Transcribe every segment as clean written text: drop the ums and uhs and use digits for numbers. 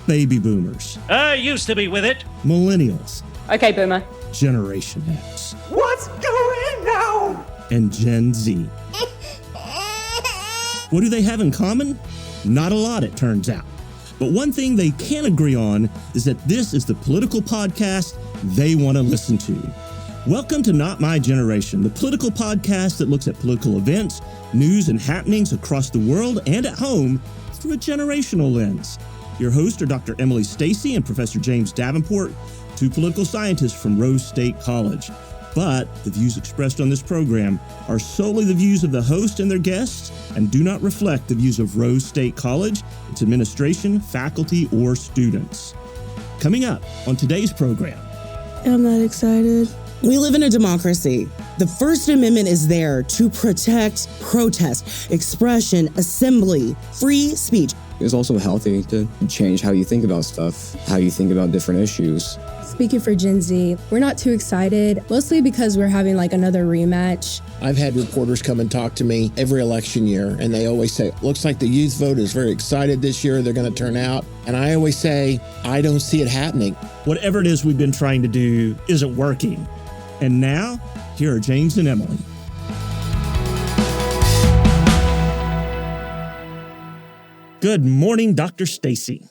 baby boomers. I used to be with it. Millennials. Okay, boomer. Generation X. What's going on? And Gen Z. What do they have in common? Not a lot, it turns out. But one thing they can agree on is that this is the political podcast they want to listen to. Welcome to Not My Generation, the political podcast that looks at political events, news, and happenings across the world and at home through a generational lens. Your hosts are Dr. Emily Stacy and Professor James Davenport, two political scientists from Rose State College. But the views expressed on this program are solely the views of the host and their guests and do not reflect the views of Rose State College, its administration, faculty, or students. Coming up on today's program. I'm not excited. We live in a democracy. The First Amendment is there to protect protest, expression, assembly, free speech. It's also healthy to change how you think about stuff, how you think about different issues. Speaking for Gen Z, we're not too excited, mostly because we're having another rematch. I've had reporters come and talk to me every election year, and they always say, looks like the youth vote is very excited this year. They're going to turn out. And I always say, I don't see it happening. Whatever it is we've been trying to do isn't working. And now, here are James and Emily. Good morning, Dr. Stacy.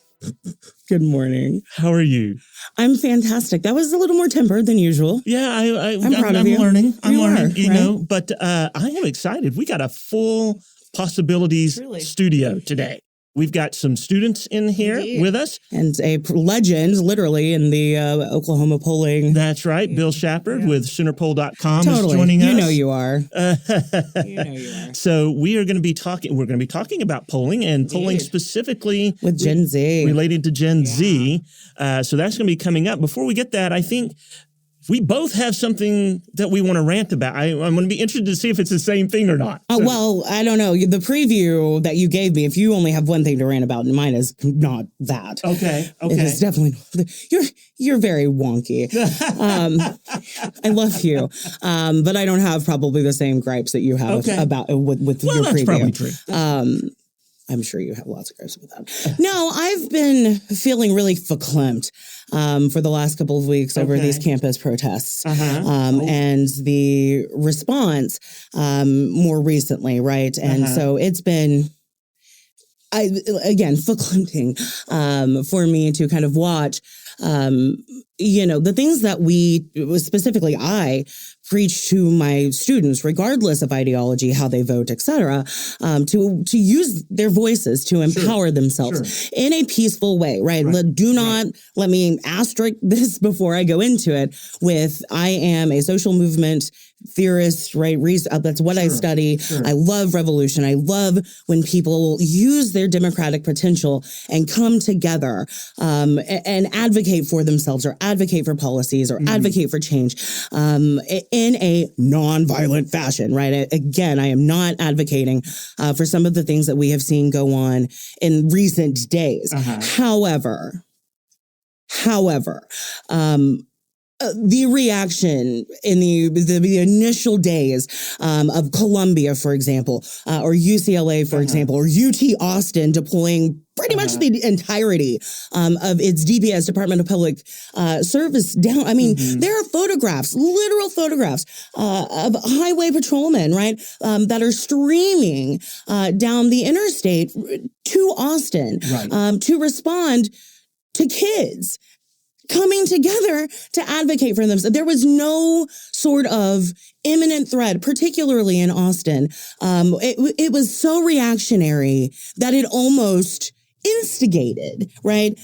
Good morning. How are you? I'm fantastic. That was a little more tempered than usual. Yeah, I'm proud of you. I'm learning, you know, but I am excited. We got a full possibilities studio today. We've got some students in here with us. And a legend, literally, in the Oklahoma polling. That's right. Bill Shapard with SoonerPoll.com is joining us. You know you are. You know you are. So we're going to be talking about polling and polling specifically with Gen Z. Related to Gen Z. So that's going to be coming up. Before we get that, I think we both have something that we want to rant about. I'm going to be interested to see if it's the same thing or not. Oh, well, I don't know. The preview that you gave me, if you only have one thing to rant about, mine is not that. Okay. It is definitely, you're very wonky. I love you. But I don't have probably the same gripes that you have about with your that's preview. Probably true. I'm sure you have lots of gripes with that. No, I've been feeling really verklempt for the last couple of weeks over these campus protests and the response more recently, right? And so it's been, verklempting for me to kind of watch, the things that specifically I preach to my students, regardless of ideology, how they vote, et cetera, to use their voices to empower themselves in a peaceful way, right? Do not let me asterisk this before I go into it with, I am a social movement theorist, right? That's what I study. I love revolution. I love when people use their democratic potential and come together and advocate for themselves or advocate for policies or advocate for change in a nonviolent fashion, right? Again, I am not advocating for some of the things that we have seen go on in recent days. However, the reaction in the initial days of Columbia, for example, or UCLA, for example, or UT Austin deploying pretty much the entirety of its DPS, Department of Public Service, down. I mean, there are photographs, literal photographs of highway patrolmen, right, that are streaming down the interstate to Austin to respond to kids coming together to advocate for themselves. There was no sort of imminent threat, particularly in Austin. It was so reactionary that it almost instigated, right?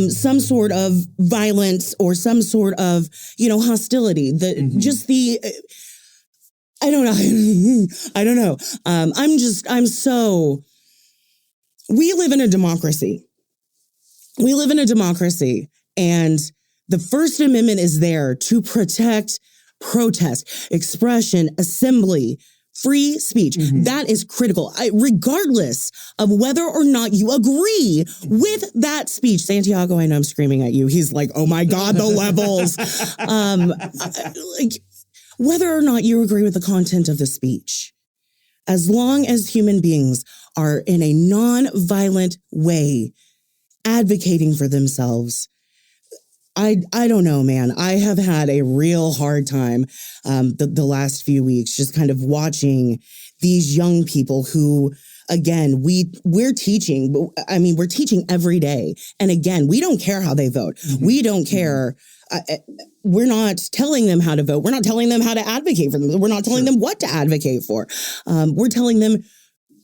Some sort of violence or some sort of, hostility. I don't know. We live in a democracy. And the First Amendment is there to protect protest, expression, assembly, free speech. That is critical, regardless of whether or not you agree with that speech. Santiago, I know I'm screaming at you. He's like, oh my God, the levels. Whether or not you agree with the content of the speech, as long as human beings are in a non-violent way advocating for themselves. I don't know, man. I have had a real hard time the last few weeks just kind of watching these young people who, again, we're teaching. I mean, we're teaching every day. And again, we don't care how they vote. Mm-hmm. We don't care. We're not telling them how to vote. We're not telling them how to advocate for them. We're not telling them what to advocate for. We're telling them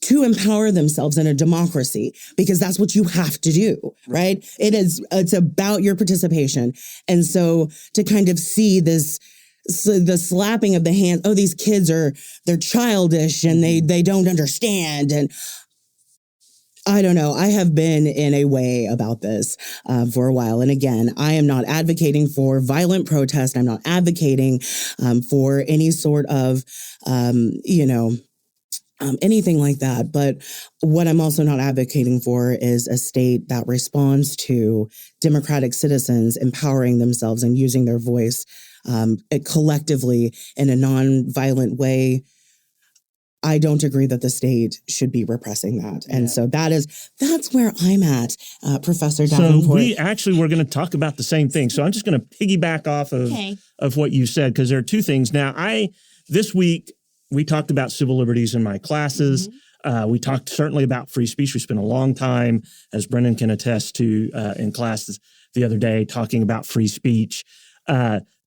to empower themselves in a democracy, because that's what you have to do, right? It's about your participation. And so to kind of see this, the slapping of the hand, oh, these kids they're childish and they don't understand. And I don't know. I have been in a way about this for a while. And again, I am not advocating for violent protest. I'm not advocating for any sort of, anything like that. But what I'm also not advocating for is a state that responds to democratic citizens empowering themselves and using their voice collectively in a non-violent way. I don't agree that the state should be repressing that. And so that's where I'm at, Professor Davenport. So we're going to talk about the same thing. So I'm just going to piggyback off of what you said, because there are two things. Now, this week, we talked about civil liberties in my classes. Mm-hmm. We talked certainly about free speech. We spent a long time, as Brennan can attest to, in classes the other day, talking about free speech.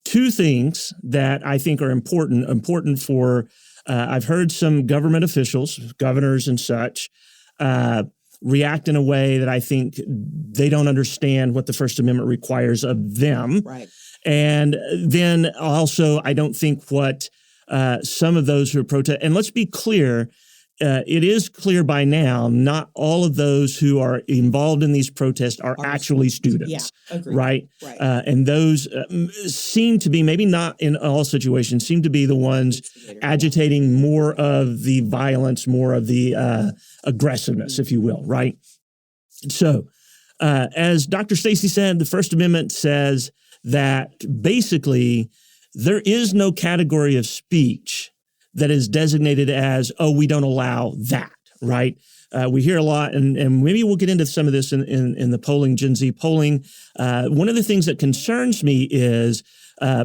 Two things that I think are important for, I've heard some government officials, governors and such, react in a way that I think they don't understand what the First Amendment requires of them. Right. And then also, I don't think what some of those who are protest, and let's be clear, it is clear by now, not all of those who are involved in these protests are actually students, right? And those seem to be, maybe not in all situations, seem to be the ones agitating more of the violence, more of the aggressiveness, if you will, right? So, as Dr. Stacy said, the First Amendment says that basically there is no category of speech that is designated as, oh, we don't allow that, right? We hear a lot, and maybe we'll get into some of this in the polling, Gen Z polling. One of the things that concerns me is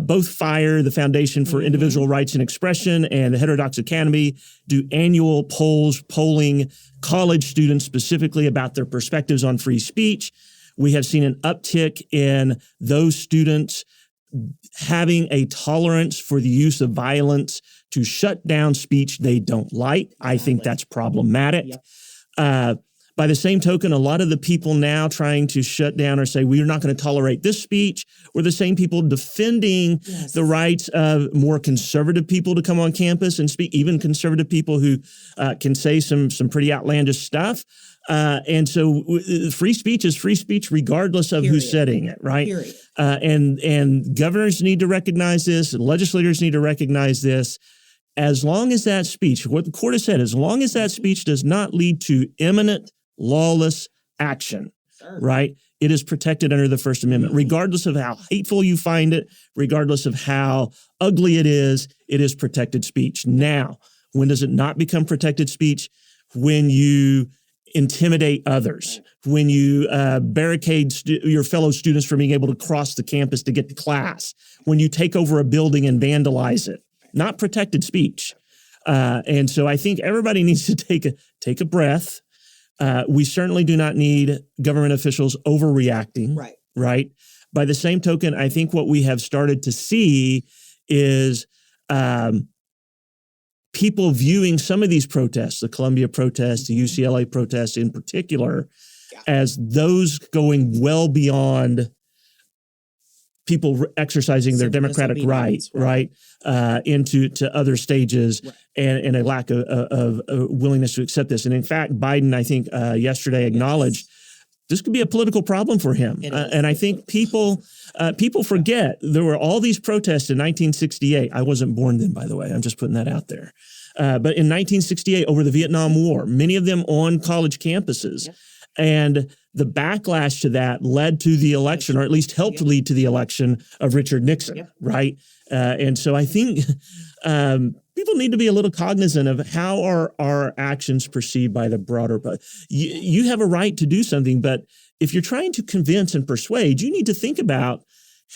both FIRE, the Foundation for Individual Rights and Expression, and the Heterodox Academy do annual polling college students specifically about their perspectives on free speech. We have seen an uptick in those students having a tolerance for the use of violence to shut down speech they don't like. I think that's problematic. By the same token, a lot of the people now trying to shut down or say, we're not going to tolerate this speech, were the same people defending the rights of more conservative people to come on campus and speak, even conservative people who can say some pretty outlandish stuff. And so free speech is free speech regardless of who's setting it, right? And governors need to recognize this, and legislators need to recognize this. As long as that speech, what the court has said, as long as that speech does not lead to imminent lawless action, right? It is protected under the First Amendment, regardless of how hateful you find it, regardless of how ugly it is protected speech. Now, when does it not become protected speech? When you intimidate others, when you barricade your fellow students from being able to cross the campus to get to class, when you take over a building and vandalize it, not protected speech. And so I think everybody needs to take a breath. We certainly do not need government officials overreacting, right? By the same token, I think what we have started to see is people viewing some of these protests, the Columbia protests, the UCLA protests in particular, as those going well beyond people exercising their democratic right, into other stages, and a lack of willingness to accept this. And in fact, Biden, I think yesterday acknowledged this could be a political problem for him. And I think people forget there were all these protests in 1968. I wasn't born then, by the way. I'm just putting that out there. But in 1968, over the Vietnam War, many of them on college campuses. And the backlash to that led to the election, or at least helped lead to the election of Richard Nixon, right? And so I think people need to be a little cognizant of how are our actions perceived by the broader. You have a right to do something, but if you're trying to convince and persuade, you need to think about,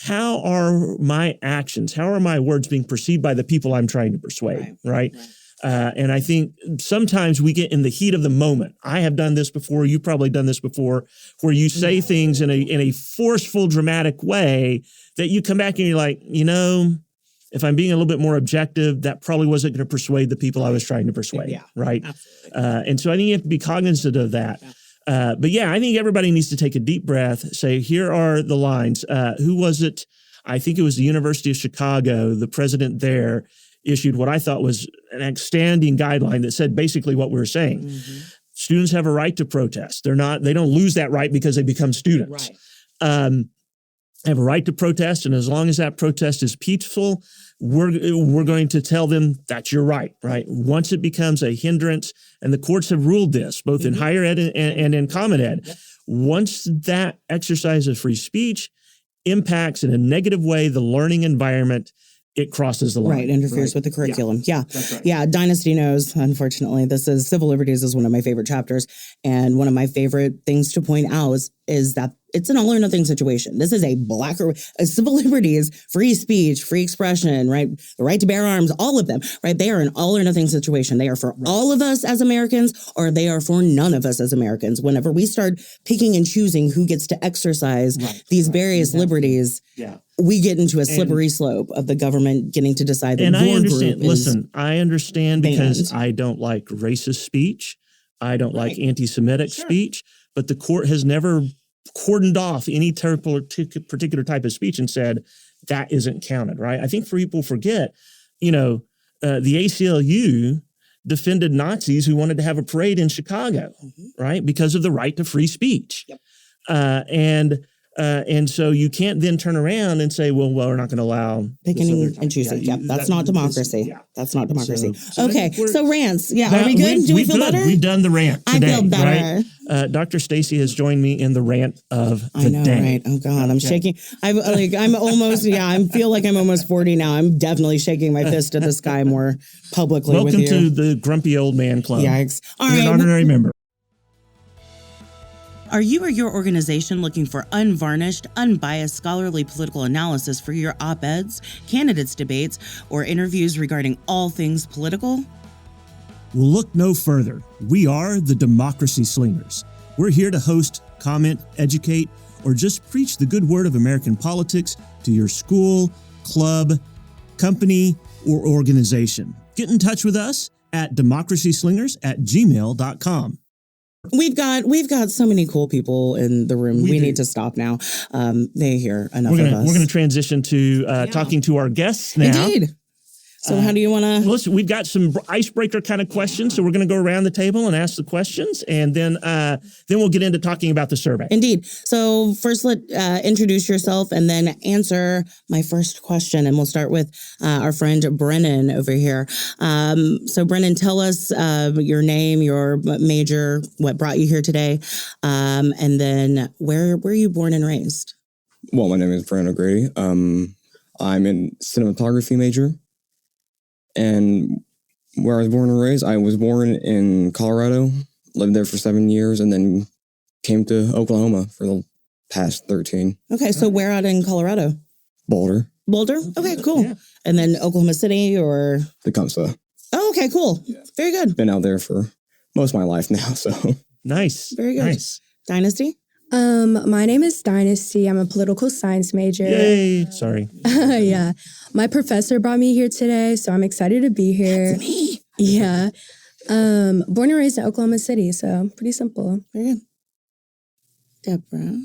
how are my actions, how are my words being perceived by the people I'm trying to persuade, right? And I think sometimes we get in the heat of the moment. I have done this before. You've probably done this before, where you say things in a forceful, dramatic way that you come back and you're like, if I'm being a little bit more objective, that probably wasn't going to persuade the people I was trying to persuade, right? And so I think you have to be cognizant of that. But yeah, I think everybody needs to take a deep breath, say, here are the lines. Who was it? I think it was the University of Chicago. The president there issued what I thought was an outstanding guideline that said basically what we were saying. Students have a right to protest. They don't lose that right because they become students. They have a right to protest, and as long as that protest is peaceful, we're going to tell them that's your right, right? Once it becomes a hindrance, and the courts have ruled this, both in higher ed and in common ed, once that exercise of free speech impacts in a negative way the learning environment, it crosses the line. Right, interferes with the curriculum. Yeah. Dynasty knows, unfortunately, civil liberties is one of my favorite chapters. And one of my favorite things to point out is that it's an all or nothing situation. This is a civil liberties, free speech, free expression, right? The right to bear arms, all of them, right? They are an all or nothing situation. They are for all of us as Americans, or they are for none of us as Americans. Whenever we start picking and choosing who gets to exercise these various liberties, we get into a slippery slope of the government getting to decide that and your I understand. group is Listen, I understand because banned. I don't like racist speech. I don't like anti-Semitic speech, but the court has never cordoned off any particular type of speech and said that isn't counted, right? I think people forget, the ACLU defended Nazis who wanted to have a parade in Chicago, right? Because of the right to free speech. And so you can't then turn around and say, well, we're not going to allow picking and choosing. That's not democracy. That's not democracy. So okay. So rants. Yeah. Are we good? Do we feel better? We've done the rant today. I feel better. Right? Dr. Stacy has joined me in the rant of the day. Right? Oh God, I'm shaking. I'm almost. I feel like I'm almost 40 now. I'm definitely shaking my fist at the sky more publicly. Welcome with you. to the Grumpy Old Man Club. Yikes! All You're right. an honorary member. Are you or your organization looking for unvarnished, unbiased scholarly political analysis for your op-eds, candidates debates, or interviews regarding all things political? Well, look no further. We are the Democracy Slingers. We're here to host, comment, educate, or just preach the good word of American politics to your school, club, company, or organization. Get in touch with us at democracyslingers@gmail.com. We've got so many cool people in the room. We need to stop now. They hear enough of us. We're going to transition to talking to our guests now. Indeed. So how do you want to? Listen, we've got some icebreaker kind of questions. So we're going to go around the table and ask the questions, and then we'll get into talking about the survey. Indeed. So first, introduce yourself and then answer my first question. And we'll start with our friend Brennan over here. So Brennan, tell us your name, your major, what brought you here today, and then where were you born and raised? Well, my name is Brandon O'Grady. I'm in cinematography major. And where I was born and raised, I was born in Colorado, lived there for 7 years, and then came to Oklahoma for the past 13. Okay, so where out in Colorado? Boulder. Boulder? Okay, cool. Yeah. And then Oklahoma City or? Tecumseh. Oh, okay, cool. Yeah. Very good. Been out there for most of my life now, so. Nice. Very good. Nice. Dynasty? My name is Dynasty. I'm a political science major. Yay. Sorry. Yeah. My professor brought me here today, so I'm excited to be here. That's me. Yeah. Born and raised in Oklahoma City, so pretty simple. Very good. Deborah?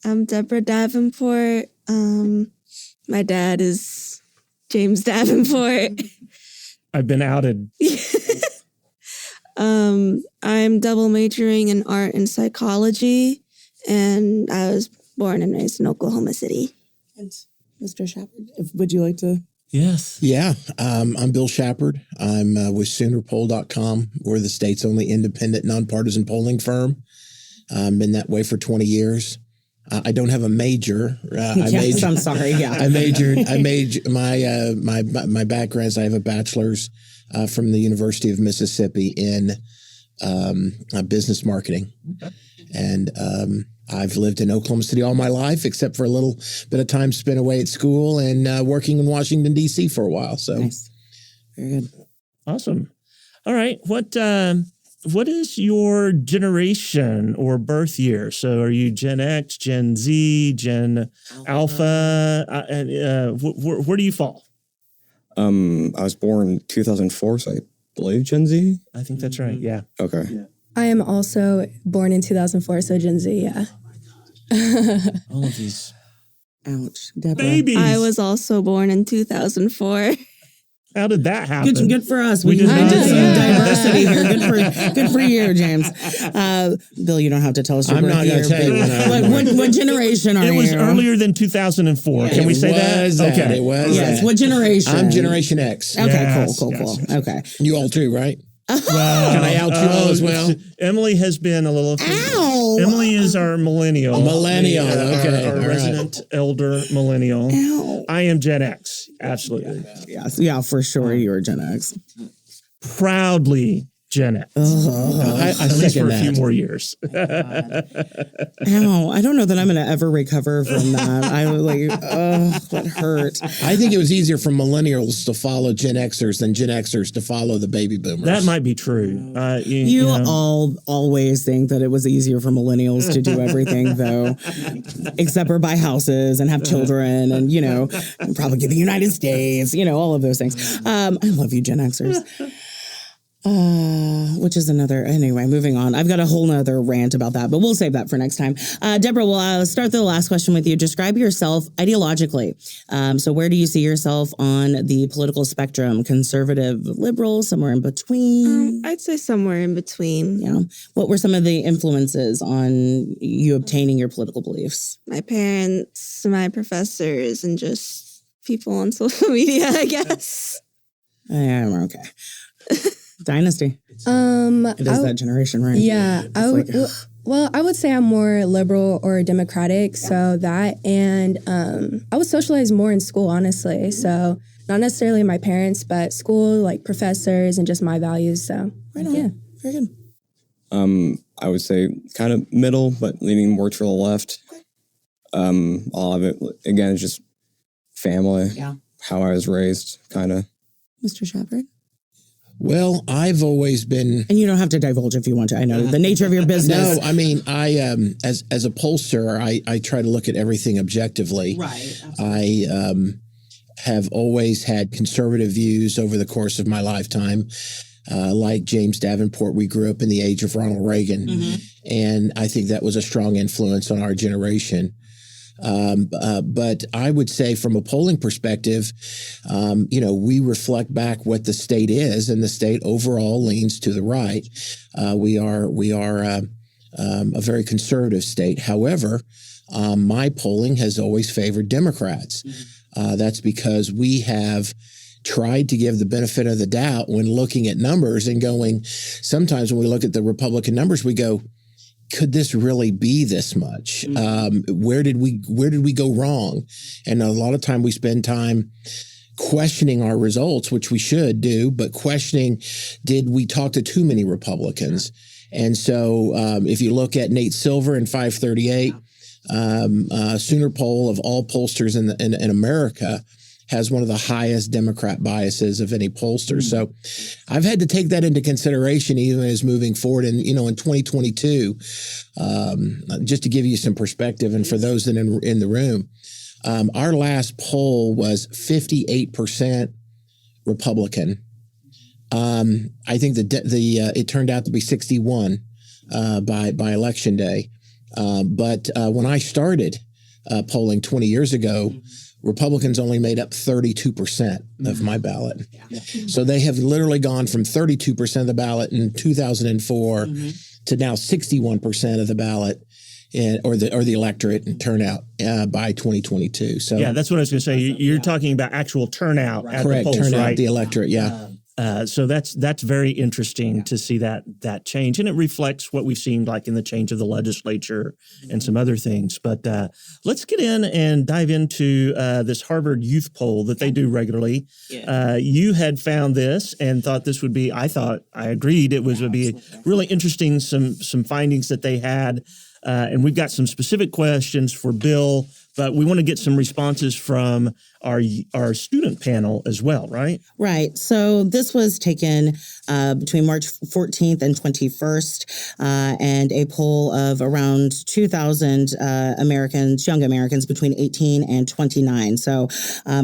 I'm Deborah Davenport. My dad is James Davenport. I've been outed. I'm double majoring in art and psychology, and I was born and raised in Oklahoma City. And Mr. Shapard, would you like to? Yes. Yeah. I'm Bill Shapard. I'm with SoonerPoll.com. We're the state's only independent, nonpartisan polling firm. Been that way for 20 years. I don't have a major. I'm sorry. Yeah. My background is I have a bachelor's from the University of Mississippi in business marketing. And I've lived in Oklahoma City all my life, except for a little bit of time spent away at school and working in Washington, D.C. for a while. So, Nice. Very good. Awesome. All right. What is your generation or birth year? So are you Gen X, Gen Z, Gen Alpha? Where do you fall? I was born in 2004, so I believe Gen Z. I think that's right. Yeah. Okay. Yeah. I am also born in 2004, so Gen Z, yeah. All of these Ouch. Deborah. babies. I was also born in 2004. How did that happen? Good for us. We did have not some know. diversity here. Good for you, James. Bill, you don't have to tell us your I'm birth not going year, to tell you but when I what generation are you? It was earlier than 2004. Can we say that? Okay. It was Yes. that. What generation? I'm Generation X. Okay, Yes, cool. yes. Okay. You all too, right? Well, Can I out you all as well? Emily has been a little. Ow! Emily is our millennial. Millennial, okay, Our all right. resident elder millennial. Ow. I am Gen X. Absolutely. Yes. Yeah, for sure. You're Gen X. Proudly Gen X. I At least second for a few that. more years. Ow. I don't know that I'm going to ever recover from that. I was like, that hurt. I think it was easier for millennials to follow Gen Xers than Gen Xers to follow the baby boomers. That might be true. You know. all always think that it was easier for millennials to do everything, though, except for buy houses and have children and, probably get the United States, all of those things. I love you, Gen Xers. Which is anyway, moving on. I've got a whole nother rant about that, but we'll save that for next time. Deborah, we'll start the last question with you. Describe yourself ideologically. So where do you see yourself on the political spectrum? Conservative, liberal, somewhere in between? I'd say somewhere in between. Yeah. What were some of the influences on you obtaining your political beliefs? My parents, my professors, and just people on social media, I guess. Yeah, okay. Dynasty. It is that generation, right? Yeah. I would say I'm more liberal or democratic. So that, and I would socialize more in school, honestly. So not necessarily my parents, but school, like professors and just my values. So Right on. yeah. Very good. I would say kind of middle, but leaning more to the left. All of it, again, is just family. Yeah. How I was raised, kind of. Mr. Shapard? Well, I've always been. And you don't have to divulge if you want to. I know the nature of your business. No, I mean, I as a pollster, I try to look at everything objectively. Right. I have always had conservative views over the course of my lifetime. Like James Davenport, we grew up in the age of Ronald Reagan, and I think that was a strong influence on our generation. But I would say from a polling perspective, we reflect back what the state is, and the state overall leans to the right. We are a very conservative state. However, my polling has always favored Democrats. That's because we have tried to give the benefit of the doubt when looking at numbers and going, sometimes when we look at the Republican numbers, we go, could this really be this much? Where did we go wrong? And a lot of time we spend time questioning our results, which we should do, but questioning, did we talk to too many Republicans? And so if you look at Nate Silver in 538, Sooner poll of all pollsters in America has one of the highest Democrat biases of any pollster. So I've had to take that into consideration even as moving forward. And, in 2022, just to give you some perspective, and for those that are in the room, our last poll was 58% Republican. I think it turned out to be 61 by election day. But when I started polling 20 years ago, Republicans only made up 32% of my ballot. So they have literally gone from 32% of the ballot in 2004 to now 61% of the ballot or the electorate and turnout by 2022. So yeah, that's what I was going to say. You're talking about actual turnout at correct, the polls, turnout, right? the electorate, yeah. So that's very interesting to see that change, and it reflects what we've seen like in the change of the legislature and some other things. But let's get in and dive into this Harvard Youth poll that they do regularly. Yeah. You had found this and thought this would be. I agreed it would be really interesting. Some findings that they had, and we've got some specific questions for Bill. But we want to get some responses from our student panel as well, right? Right. So this was taken between March 14th and 21st, and a poll of around 2,000 young Americans between 18 and 29. So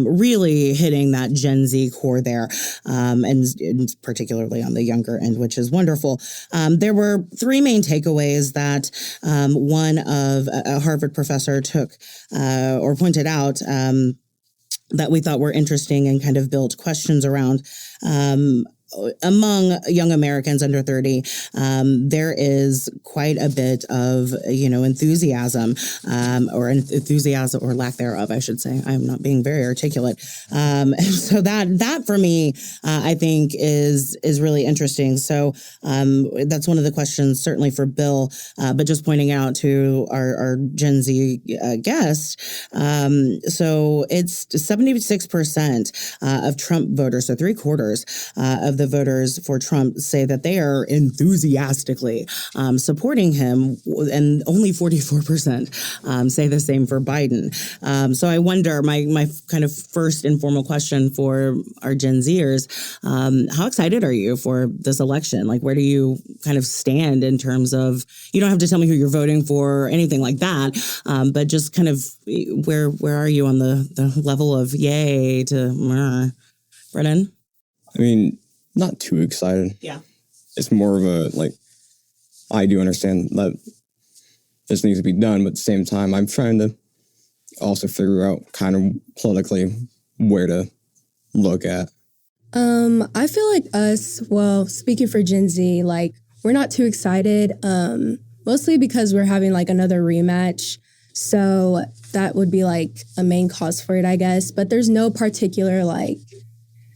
really hitting that Gen Z core there, and particularly on the younger end, which is wonderful. There were three main takeaways that one of a Harvard professor took or pointed out that we thought were interesting and kind of built questions around. Among young Americans under 30, there is quite a bit of, enthusiasm, or lack thereof, I should say. I'm not being very articulate. And so that for me, I think is really interesting. So that's one of the questions, certainly for Bill, but just pointing out to our Gen Z guest. So it's 76% of Trump voters, so 3/4 of the voters for Trump say that they are enthusiastically supporting him, and only 44% say the same for Biden. So I wonder, my kind of first informal question for our Gen Zers, how excited are you for this election? Like, where do you kind of stand in terms of, you don't have to tell me who you're voting for or anything like that, but just kind of where are you on the level of yay to Brennan? I mean, not too excited. Yeah. It's more of a, I do understand that this needs to be done, but at the same time, I'm trying to also figure out kind of politically where to look at. I feel like us, speaking for Gen Z, we're not too excited, mostly because we're having another rematch. So that would be a main cause for it, I guess. But there's no particular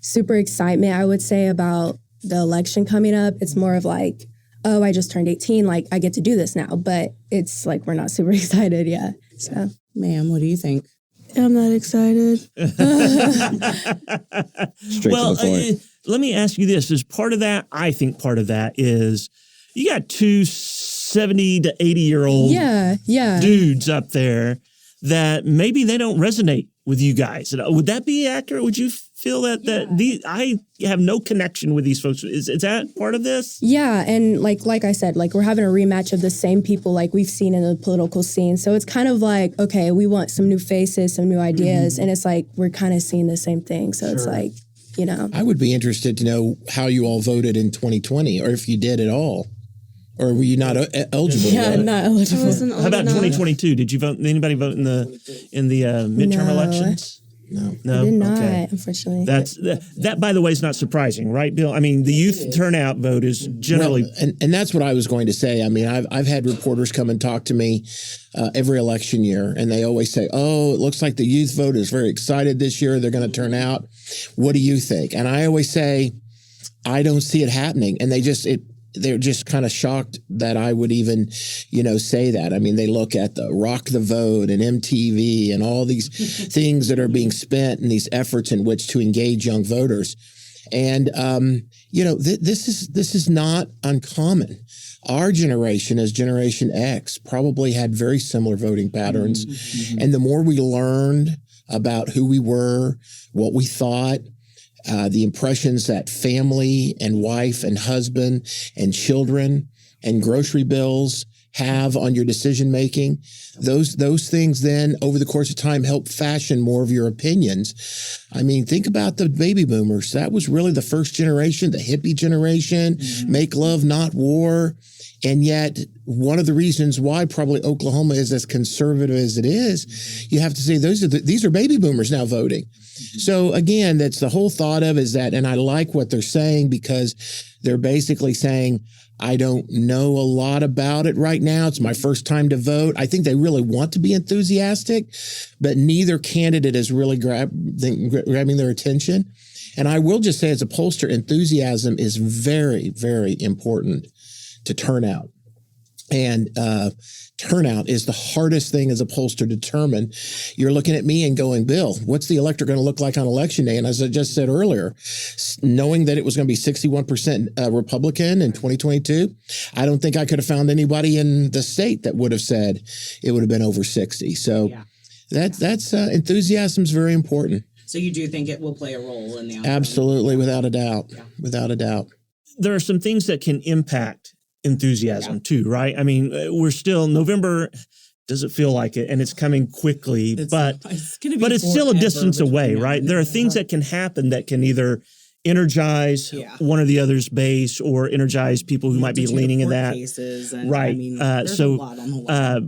super excitement, I would say, about the election coming up. It's more of oh, I just turned 18, I get to do this now. But it's we're not super excited yet. So, ma'am, what do you think? I'm not excited. Straight to the point. Let me ask you this. As part of that, I think part of that is you got two 70 to 80-year-old dudes up there that maybe they don't resonate with you guys. Would that be accurate? Would you feel that I have no connection with these folks? Is that part of this? Yeah, and like I said, we're having a rematch of the same people we've seen in the political scene. So it's kind of okay, we want some new faces, some new ideas, and it's we're kind of seeing the same thing. So it's I would be interested to know how you all voted in 2020, or if you did at all. Or were you not eligible? Yeah, not eligible. How about 2022? Did you vote? Anybody vote in the midterm elections? No, I did not, unfortunately. That, by the way, is not surprising, right, Bill? I mean, the youth turnout vote is generally, and that's what I was going to say. I mean, I've had reporters come and talk to me every election year, and they always say, "Oh, it looks like the youth vote is very excited this year. They're going to turn out. What do you think?" And I always say, "I don't see it happening," and they're just kind of shocked that I would even, say that. I mean, they look at the Rock the Vote and MTV and all these things that are being spent and these efforts in which to engage young voters. And, this is not uncommon. Our generation, as Generation X, probably had very similar voting patterns. Mm-hmm. And the more we learned about who we were, what we thought, the impressions that family and wife and husband and children and grocery bills have on your decision making, those things then over the course of time help fashion more of your opinions. I mean, think about the baby boomers. That was really the first generation, the hippie generation, make love, not war. And yet, one of the reasons why probably Oklahoma is as conservative as it is, you have to say these are baby boomers now voting. So again, that's the whole thought of is that, and I like what they're saying because they're basically saying, I don't know a lot about it right now. It's my first time to vote. I think they really want to be enthusiastic, but neither candidate is really grabbing their attention. And I will just say, as a pollster, enthusiasm is very, very important to turnout. And turnout is the hardest thing as a pollster to determine. You're looking at me and going, Bill, what's the electorate going to look like on election day? And as I just said earlier, knowing that it was going to be 61% Republican in 2022, I don't think I could have found anybody in the state that would have said it would have been over 60. So that's enthusiasm is very important. So you do think it will play a role in the outcome? Absolutely, without a doubt. Yeah. Without a doubt. There are some things that can impact enthusiasm too, right? I mean, we're still November doesn't feel like it, and it's coming quickly, but it's still a distance away, right? There are things that can happen that can either energize one or the other's base or energize people who might be leaning in that. Right. I mean,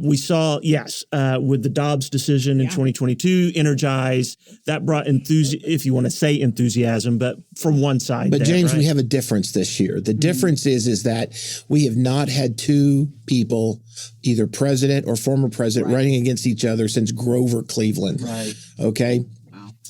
we saw, with the Dobbs decision in 2022, energize, that brought if you want to say enthusiasm, but from one side. But there, James, right? we have a difference this year. The difference is that we have not had two people, either president or former president, running against each other since Grover Cleveland. Right. Okay.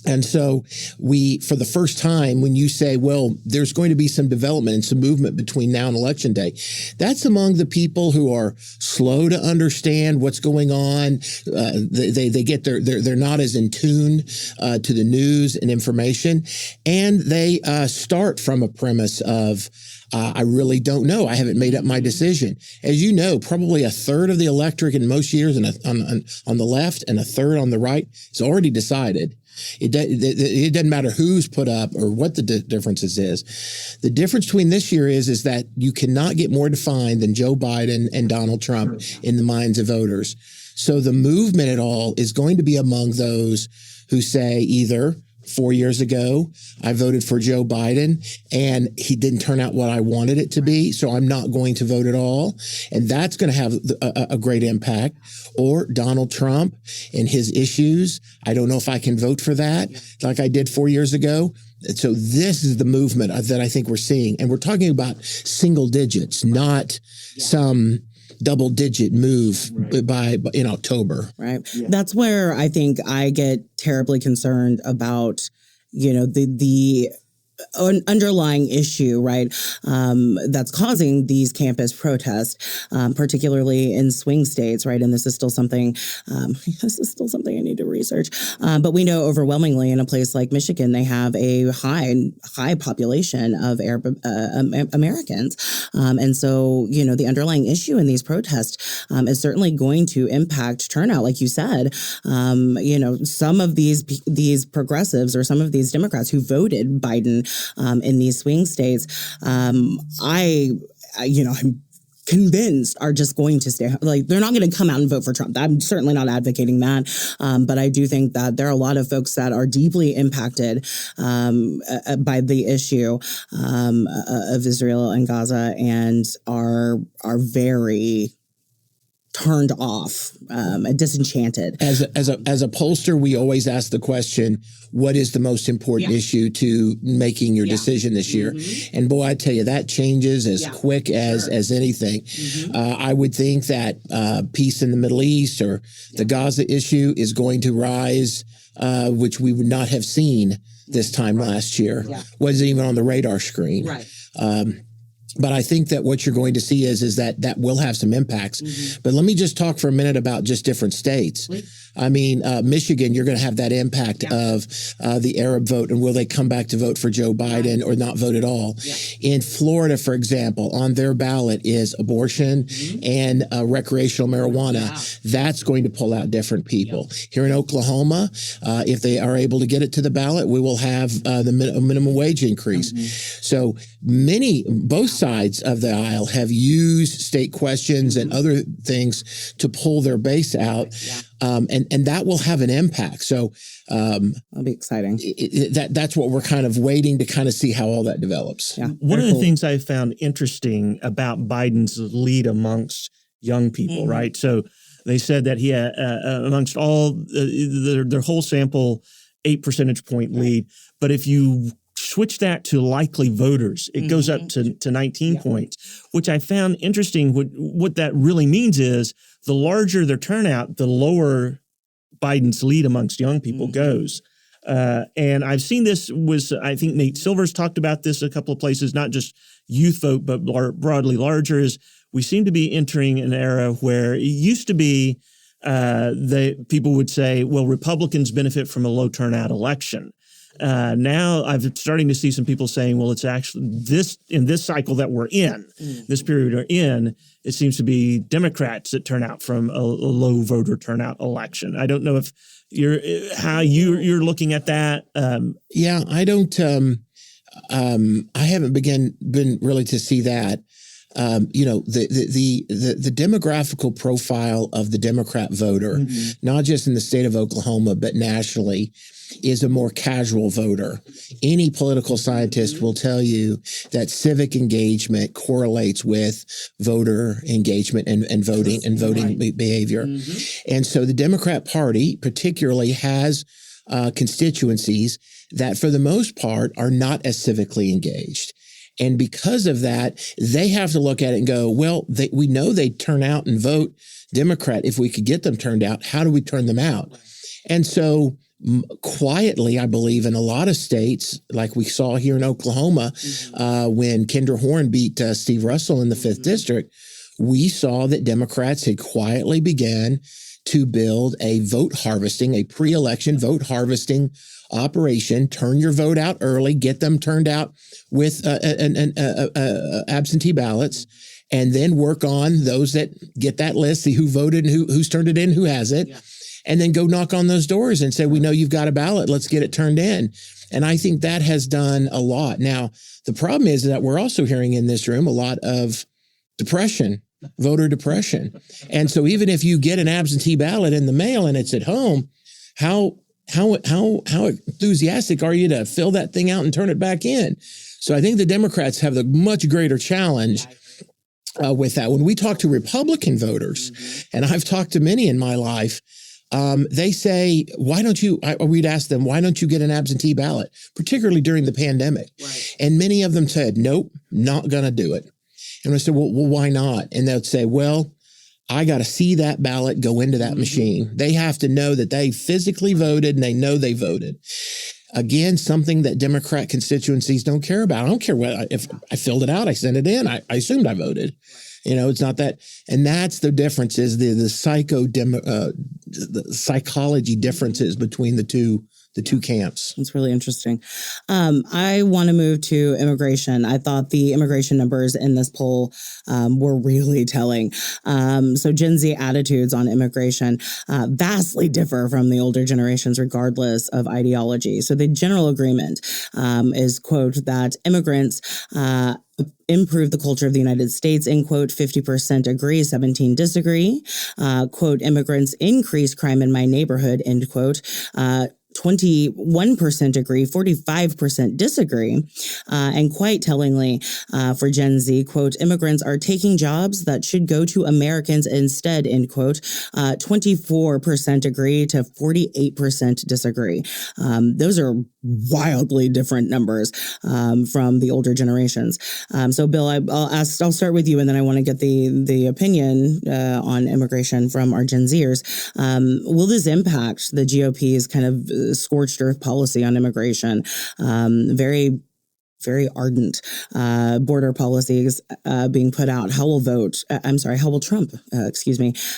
And so for the first time, when you say, well, there's going to be some development and some movement between now and Election Day, that's among the people who are slow to understand what's going on. They get they're not as in tune to the news and information. And they start from a premise of, I really don't know. I haven't made up my decision. As you know, probably a third of the electorate in most years on the left and a third on the right is already decided. It doesn't matter who's put up or what the differences is. The difference between this year is that you cannot get more defined than Joe Biden and Donald Trump in the minds of voters. So the movement at all is going to be among those who say either 4 years ago, I voted for Joe Biden and he didn't turn out what I wanted it to be, so I'm not going to vote at all. And that's going to have a great impact. Or Donald Trump and his issues. I don't know if I can vote for that like I did 4 years ago. So this is the movement that I think we're seeing. And we're talking about single digits, not some double-digit move in October. Right. Yeah. That's where I think I get terribly concerned about, the underlying issue, right, that's causing these campus protests, particularly in swing states, right? And this is still something I need to research. But we know overwhelmingly in a place like Michigan, they have a high population of Arab Americans. And so, the underlying issue in these protests is certainly going to impact turnout. Like you said, some of these progressives or some of these Democrats who voted Biden in these swing states, I'm convinced are just going to stay, like they're not going to come out and vote for Trump. I'm certainly not advocating that. But I do think that there are a lot of folks that are deeply impacted by the issue of Israel and Gaza and are very turned off, disenchanted. As a pollster, we always ask the question, what is the most important issue to making your decision this year? And boy, I tell you, that changes as quick as anything. I would think that peace in the Middle East or the Gaza issue is going to rise, which we would not have seen this time last year. Wasn't even on the radar screen. But I think that what you're going to see is that will have some impacts. But let me just talk for a minute about just different states. I mean, Michigan, you're going to have that impact of the Arab vote, and will they come back to vote for Joe Biden or not vote at all? In Florida, for example, on their ballot is abortion and recreational marijuana. That's going to pull out different people. Here in Oklahoma, if they are able to get it to the ballot, we will have the minimum wage increase. So both sides of the aisle have used state questions and other things to pull their base out. And that will have an impact. So that'll be exciting. That's what we're kind of waiting to kind of see how all that develops. One of the things I found interesting about Biden's lead amongst young people, right? So they said that he had, amongst all their whole sample, 8 percentage point lead. But if you switch that to likely voters, it goes up to 19 points, which I found interesting. What that really means is the larger their turnout, the lower Biden's lead amongst young people goes. And I've seen this I think Nate Silver's talked about this a couple of places, not just youth vote, but broadly larger, is we seem to be entering an era where it used to be people would say, well, Republicans benefit from a low turnout election. Now I'm starting to see some people saying, well, it's actually in this cycle that we're in, this period we're in, it seems to be Democrats that turn out from a low voter turnout election. I don't know if you're looking at that. Yeah, I don't. I haven't been really to see that. The demographical profile of the Democrat voter, not just in the state of Oklahoma, but nationally, is a more casual voter. Any political scientist will tell you that civic engagement correlates with voter engagement and voting behavior. And so the Democrat Party particularly has constituencies that for the most part are not as civically engaged. And because of that, they have to look at it and go, well, we know they turn out and vote Democrat. If we could get them turned out, how do we turn them out? And so quietly, I believe in a lot of states, like we saw here in Oklahoma, when Kendra Horn beat Steve Russell in the 5th District, we saw that Democrats had quietly began to build a pre-election vote harvesting operation. Turn your vote out early, get them turned out with absentee ballots, and then work on those that get that list, see who voted and who's turned it in, who has it. Yeah. And then go knock on those doors and say, we know you've got a ballot. Let's get it turned in. And I think that has done a lot. Now, the problem is that we're also hearing in this room a lot of depression, voter depression. And so even if you get an absentee ballot in the mail and it's at home, how enthusiastic are you to fill that thing out and turn it back in? So I think the Democrats have the much greater challenge with that. When we talk to Republican voters, and I've talked to many in my life, they say, we'd ask them, why don't you get an absentee ballot, particularly during the pandemic? Right. And many of them said, nope, not going to do it. And I said, well, why not? And they'd say, well, I got to see that ballot go into that machine. They have to know that they physically voted and they know they voted. Again, something that Democrat constituencies don't care about. I don't care if I filled it out, I sent it in, I assumed I voted. It's not that, and that's the difference is the psychology differences between the two camps. It's really interesting. I want to move to immigration. I thought the immigration numbers in this poll were really telling. So Gen Z attitudes on immigration vastly differ from the older generations, regardless of ideology. So the general agreement is, quote, that immigrants improve the culture of the United States, end quote. 50% agree, 17 disagree. Quote, immigrants increase crime in my neighborhood, end quote. 21% agree, 45% disagree. And quite tellingly for Gen Z, quote, immigrants are taking jobs that should go to Americans instead, end quote. 24% agree to 48% disagree. Those are wildly different numbers from the older generations. So Bill, I'll start with you, and then I want to get the opinion on immigration from our Gen Zers. Will this impact the GOP's kind of scorched earth policy on immigration? Very, very ardent border policies being put out. How will Trump,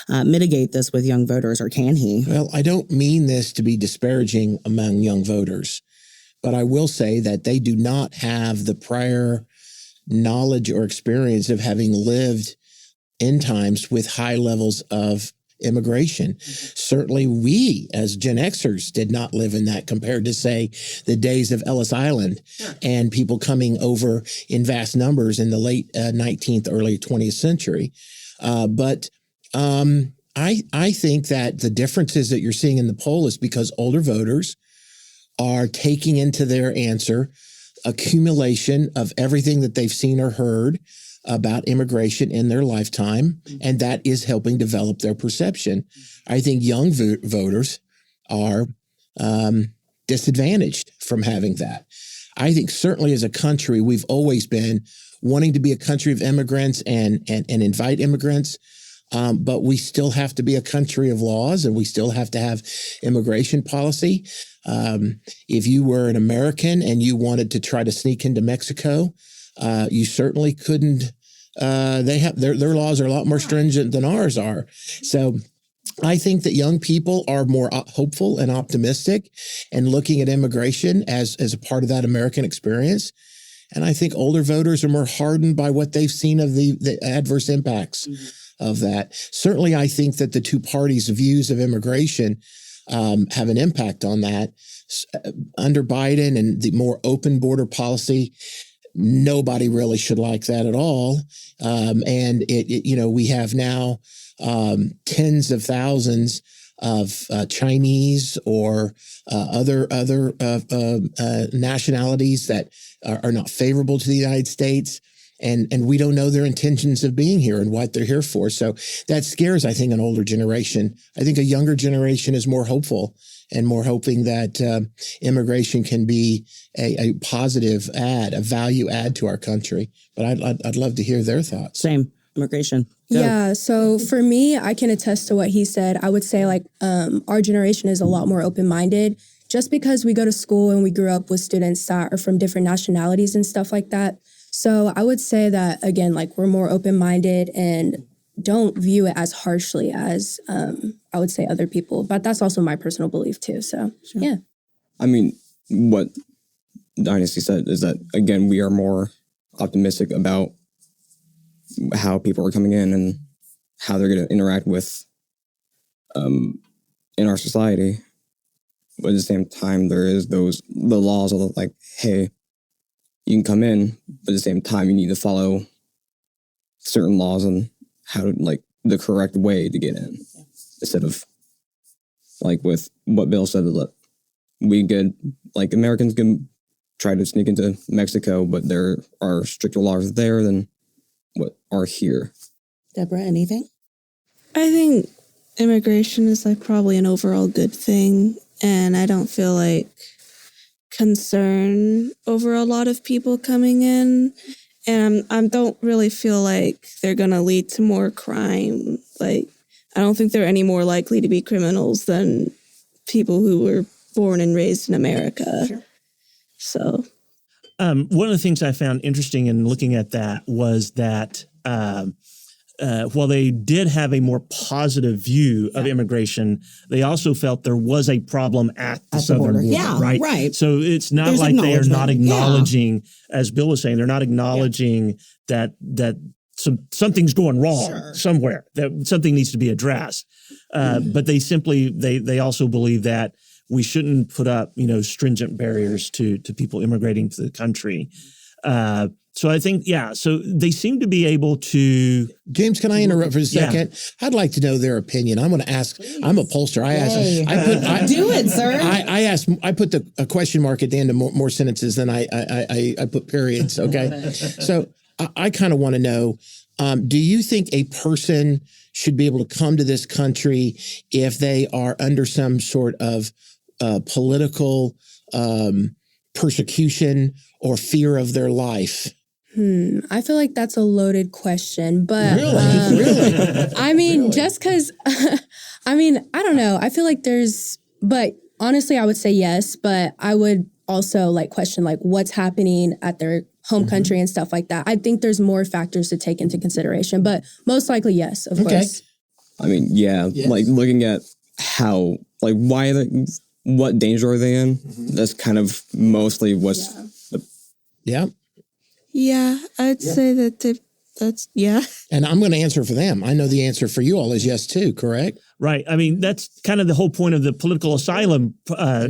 mitigate this with young voters, or can he? Well, I don't mean this to be disparaging among young voters, but I will say that they do not have the prior knowledge or experience of having lived in times with high levels of immigration. Certainly we as Gen Xers did not live in that compared to, say, the days of Ellis Island and people coming over in vast numbers in the late 19th, early 20th century. But I think that the differences that you're seeing in the poll is because older voters are taking into their answer accumulation of everything that they've seen or heard about immigration in their lifetime, and that is helping develop their perception. I think young voters are disadvantaged from having that. I think certainly as a country, we've always been wanting to be a country of immigrants and invite immigrants. But we still have to be a country of laws, and we still have to have immigration policy. If you were an American and you wanted to try to sneak into Mexico, you certainly couldn't. They have their laws are a lot more stringent than ours are. So I think that young people are more hopeful and optimistic and looking at immigration as a part of that American experience. And I think older voters are more hardened by what they've seen of the adverse impacts of that. Certainly, I think that the two parties' views of immigration have an impact on that. Under Biden and the more open border policy, nobody really should like that at all. And we have now tens of thousands of Chinese or other nationalities that are not favorable to the United States. And we don't know their intentions of being here and what they're here for. So that scares, I think, an older generation. I think a younger generation is more hopeful and more hoping that immigration can be a positive add, a value add to our country. But I'd love to hear their thoughts. Same. Immigration. Go. Yeah. So for me, I can attest to what he said. I would say our generation is a lot more open-minded just because we go to school and we grew up with students that are from different nationalities and stuff like that. So I would say that, again, we're more open-minded and don't view it as harshly as I would say other people. But that's also my personal belief too. So, sure. Yeah. I mean, what Dynasty said is that, again, we are more optimistic about how people are coming in and how they're going to interact with in our society. But at the same time, there is the laws of hey, you can come in, but at the same time, you need to follow certain laws on how to, the correct way to get in. Instead of, with what Bill said, that Americans can try to sneak into Mexico, but there are stricter laws there than what are here. Deborah, anything? I think immigration is probably an overall good thing, and I don't feel concern over a lot of people coming in, and I don't really feel they're gonna lead to more crime. I don't think they're any more likely to be criminals than people who were born and raised in America. Sure. So one of the things I found interesting in looking at that was that while they did have a more positive view of immigration, they also felt there was a problem at the southern border. Yeah, right. So it's not There's like they are not acknowledging, as Bill was saying, they're not acknowledging that something's going wrong somewhere, that something needs to be addressed. But they simply, they also believe that we shouldn't put up, stringent barriers to people immigrating to the country. So I think, so they seem to be able to. James, can I interrupt for a second? Yeah. I'd like to know their opinion. I'm going to ask. Please. I'm a pollster. Do it, sir. I put a question mark at the end of more sentences than I put periods. Okay, so I kind of want to know. Do you think a person should be able to come to this country if they are under some sort of political persecution or fear of their life? I feel like that's a loaded question, but really? I mean, just because, I don't know. I feel like but honestly, I would say yes, but I would also question what's happening at their home country and stuff like that. I think there's more factors to take into consideration, but most likely yes, of course. I mean, yes. Looking at how, why what danger are they in? That's kind of mostly what's. Yeah, I'd say that that's. And I'm going to answer for them. I know the answer for you all is yes too, correct? Right. I mean, that's kind of the whole point of the political asylum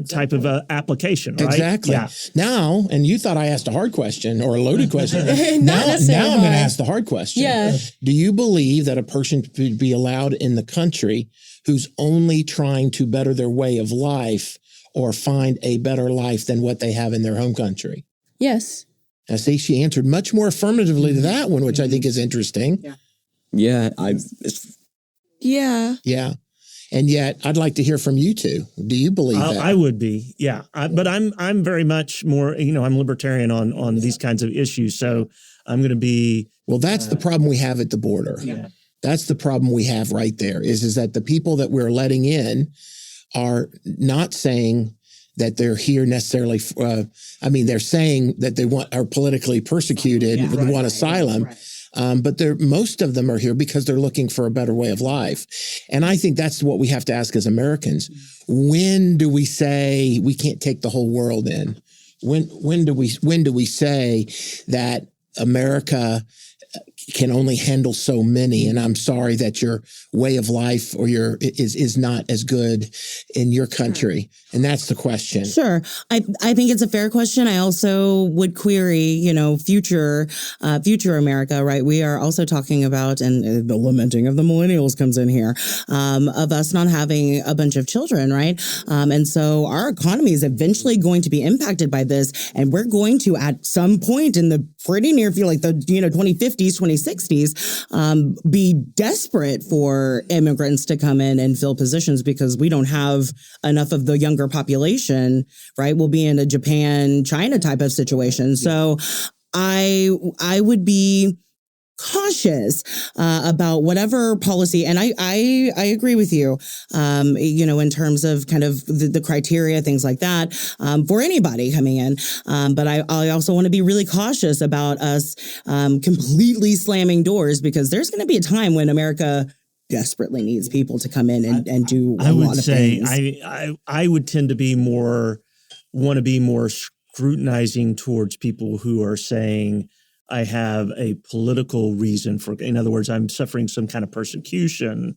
type of application, right? Exactly. Yeah. Now, and you thought I asked a hard question or a loaded question. now I'm going to ask the hard question. Yeah. Do you believe that a person could be allowed in the country who's only trying to better their way of life or find a better life than what they have in their home country? Yes. I see she answered much more affirmatively to that one, which I think is interesting. Yeah. Yeah. And yet, I'd like to hear from you two. Do you believe that? I would be, yeah. But I'm very much more, I'm libertarian on these kinds of issues. So I'm going to be. Well, that's the problem we have at the border. Yeah. That's the problem we have right there is that the people that we're letting in are not saying that they're here necessarily. They're saying that they are politically persecuted and want asylum. But most of them are here because they're looking for a better way of life. And I think that's what we have to ask as Americans. When do we say we can't take the whole world in? When do we say that America can only handle so many, and I'm sorry that your way of life or is not as good in your country, and that's the question. Sure, I think it's a fair question. I also would query, future America, right? We are also talking about, and the lamenting of the millennials comes in here, of us not having a bunch of children, right? And so our economy is eventually going to be impacted by this, and we're going to at some point in the pretty near future, like the 2050s, 2060s, be desperate for immigrants to come in and fill positions because we don't have enough of the younger population, right? We'll be in a Japan, China type of situation. So I would be cautious about whatever policy. And I agree with you, in terms of kind of the criteria, things like that, for anybody coming in. But I also want to be really cautious about us completely slamming doors, because there's going to be a time when America desperately needs people to come in and do a lot of things. I would tend to want to be more scrutinizing towards people who are saying, I have a political reason in other words, I'm suffering some kind of persecution.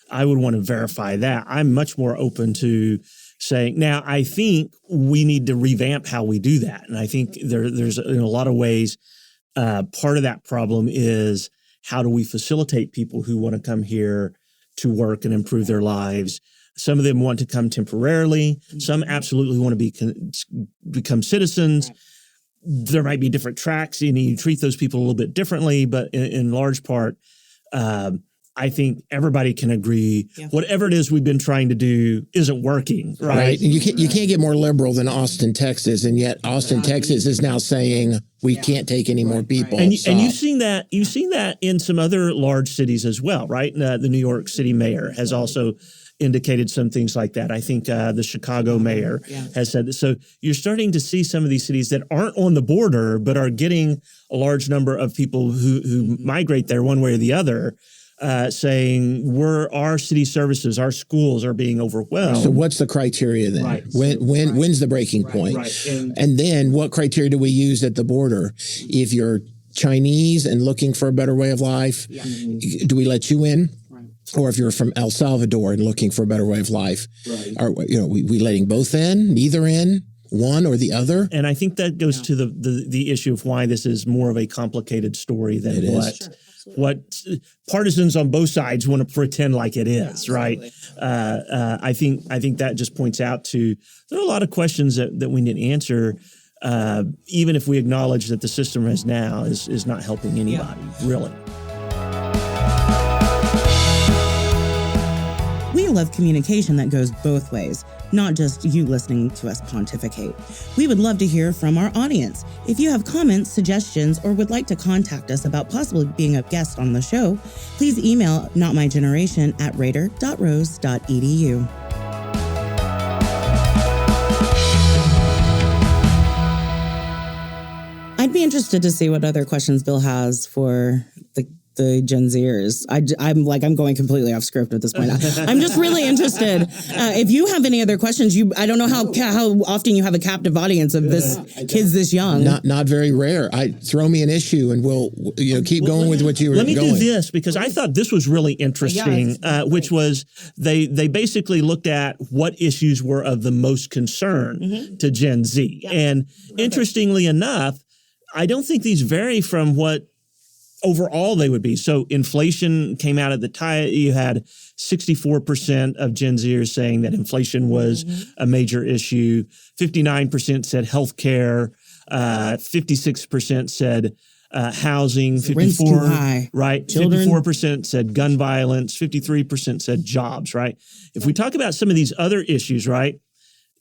I would want to verify that. I'm much more open to saying, now I think we need to revamp how we do that. And I think there's in a lot of ways, part of that problem is how do we facilitate people who want to come here to work and improve their lives? Some of them want to come temporarily. Some absolutely want to become citizens. There might be different tracks, and you treat those people a little bit differently, but in large part, I think everybody can agree whatever it is we've been trying to do isn't working, right? And you can't get more liberal than Austin, Texas, and yet Austin, Texas is now saying we can't take any more people. And you've seen that in some other large cities as well, right? The New York City mayor has also indicated some things like that. I think the Chicago mayor has said that. So you're starting to see some of these cities that aren't on the border, but are getting a large number of people who migrate there one way or the other, saying our city services, our schools are being overwhelmed. So what's the criteria then? Right. When's the breaking point? Right. And then what criteria do we use at the border? If you're Chinese and looking for a better way of life, do we let you in? Or if you're from El Salvador and looking for a better way of life, are we letting both in, neither in, one or the other? And I think that goes to the issue of why this is more of a complicated story than what partisans on both sides want to pretend like it is, right? I think that just points out to there are a lot of questions that we need to answer, even if we acknowledge that the system as now is not helping anybody, really. We love communication that goes both ways, not just you listening to us pontificate. We would love to hear from our audience. If you have comments, suggestions, or would like to contact us about possibly being a guest on the show, please email notmygeneration@raider.rose.edu. I'd be interested to see what other questions Bill has for the Gen Zers. I'm going completely off script at this point. I'm just really interested. If you have any other questions, I don't know how often you have a captive audience of kids this young. Not very rare. Throw me an issue and we'll keep going with what you were going. Let me do this because I thought this was really interesting, which was they basically looked at what issues were of the most concern to Gen Z. Yeah. And interestingly enough, I don't think these vary from what overall they would be. So inflation came out at the time. You had 64% of Gen Zers saying that inflation was a major issue. 59% said healthcare. 56% said housing. 54%, right? Children. 54% said gun violence. 53% said jobs, right? If we talk about some of these other issues, right?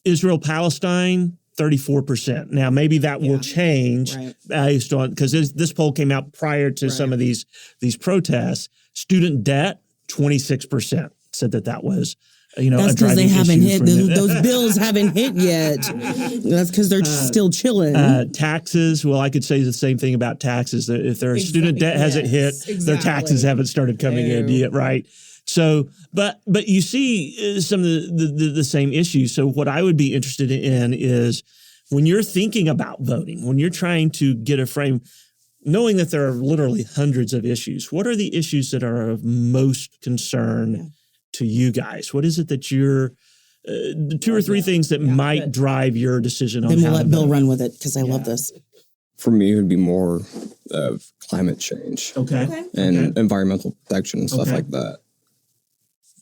Israel-Palestine, 34%. Now, maybe that will change based on, because this poll came out prior to some of these protests. Student debt, 26% said that was, you know, that's a because they driving haven't issue hit for them. those bills haven't hit yet. That's because they're still chilling. Taxes. Well, I could say the same thing about taxes. That if their student debt hasn't hit, their taxes haven't started coming in yet, right? So, but you see some of the same issues. So, what I would be interested in is when you're thinking about voting, when you're trying to get a frame, knowing that there are literally hundreds of issues. What are the issues that are of most concern to you guys? What is it that you're the two or three things that might drive your decision on Then how we'll to let Bill vote? run with it because I love this. For me, it would be more of climate change and environmental protection and stuff like that.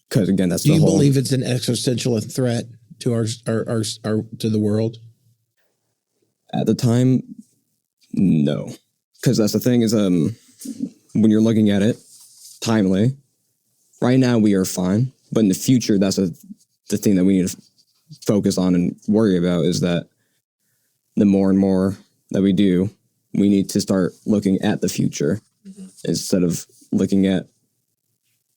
Because again, that's Do the you whole. believe it's an existential threat to our to the world? At the time, no, because that's the thing is when you're looking at it, timely. Right now we are fine, but in the future, that's the thing that we need to focus on and worry about is that the more and more that we do, we need to start looking at the future instead of looking at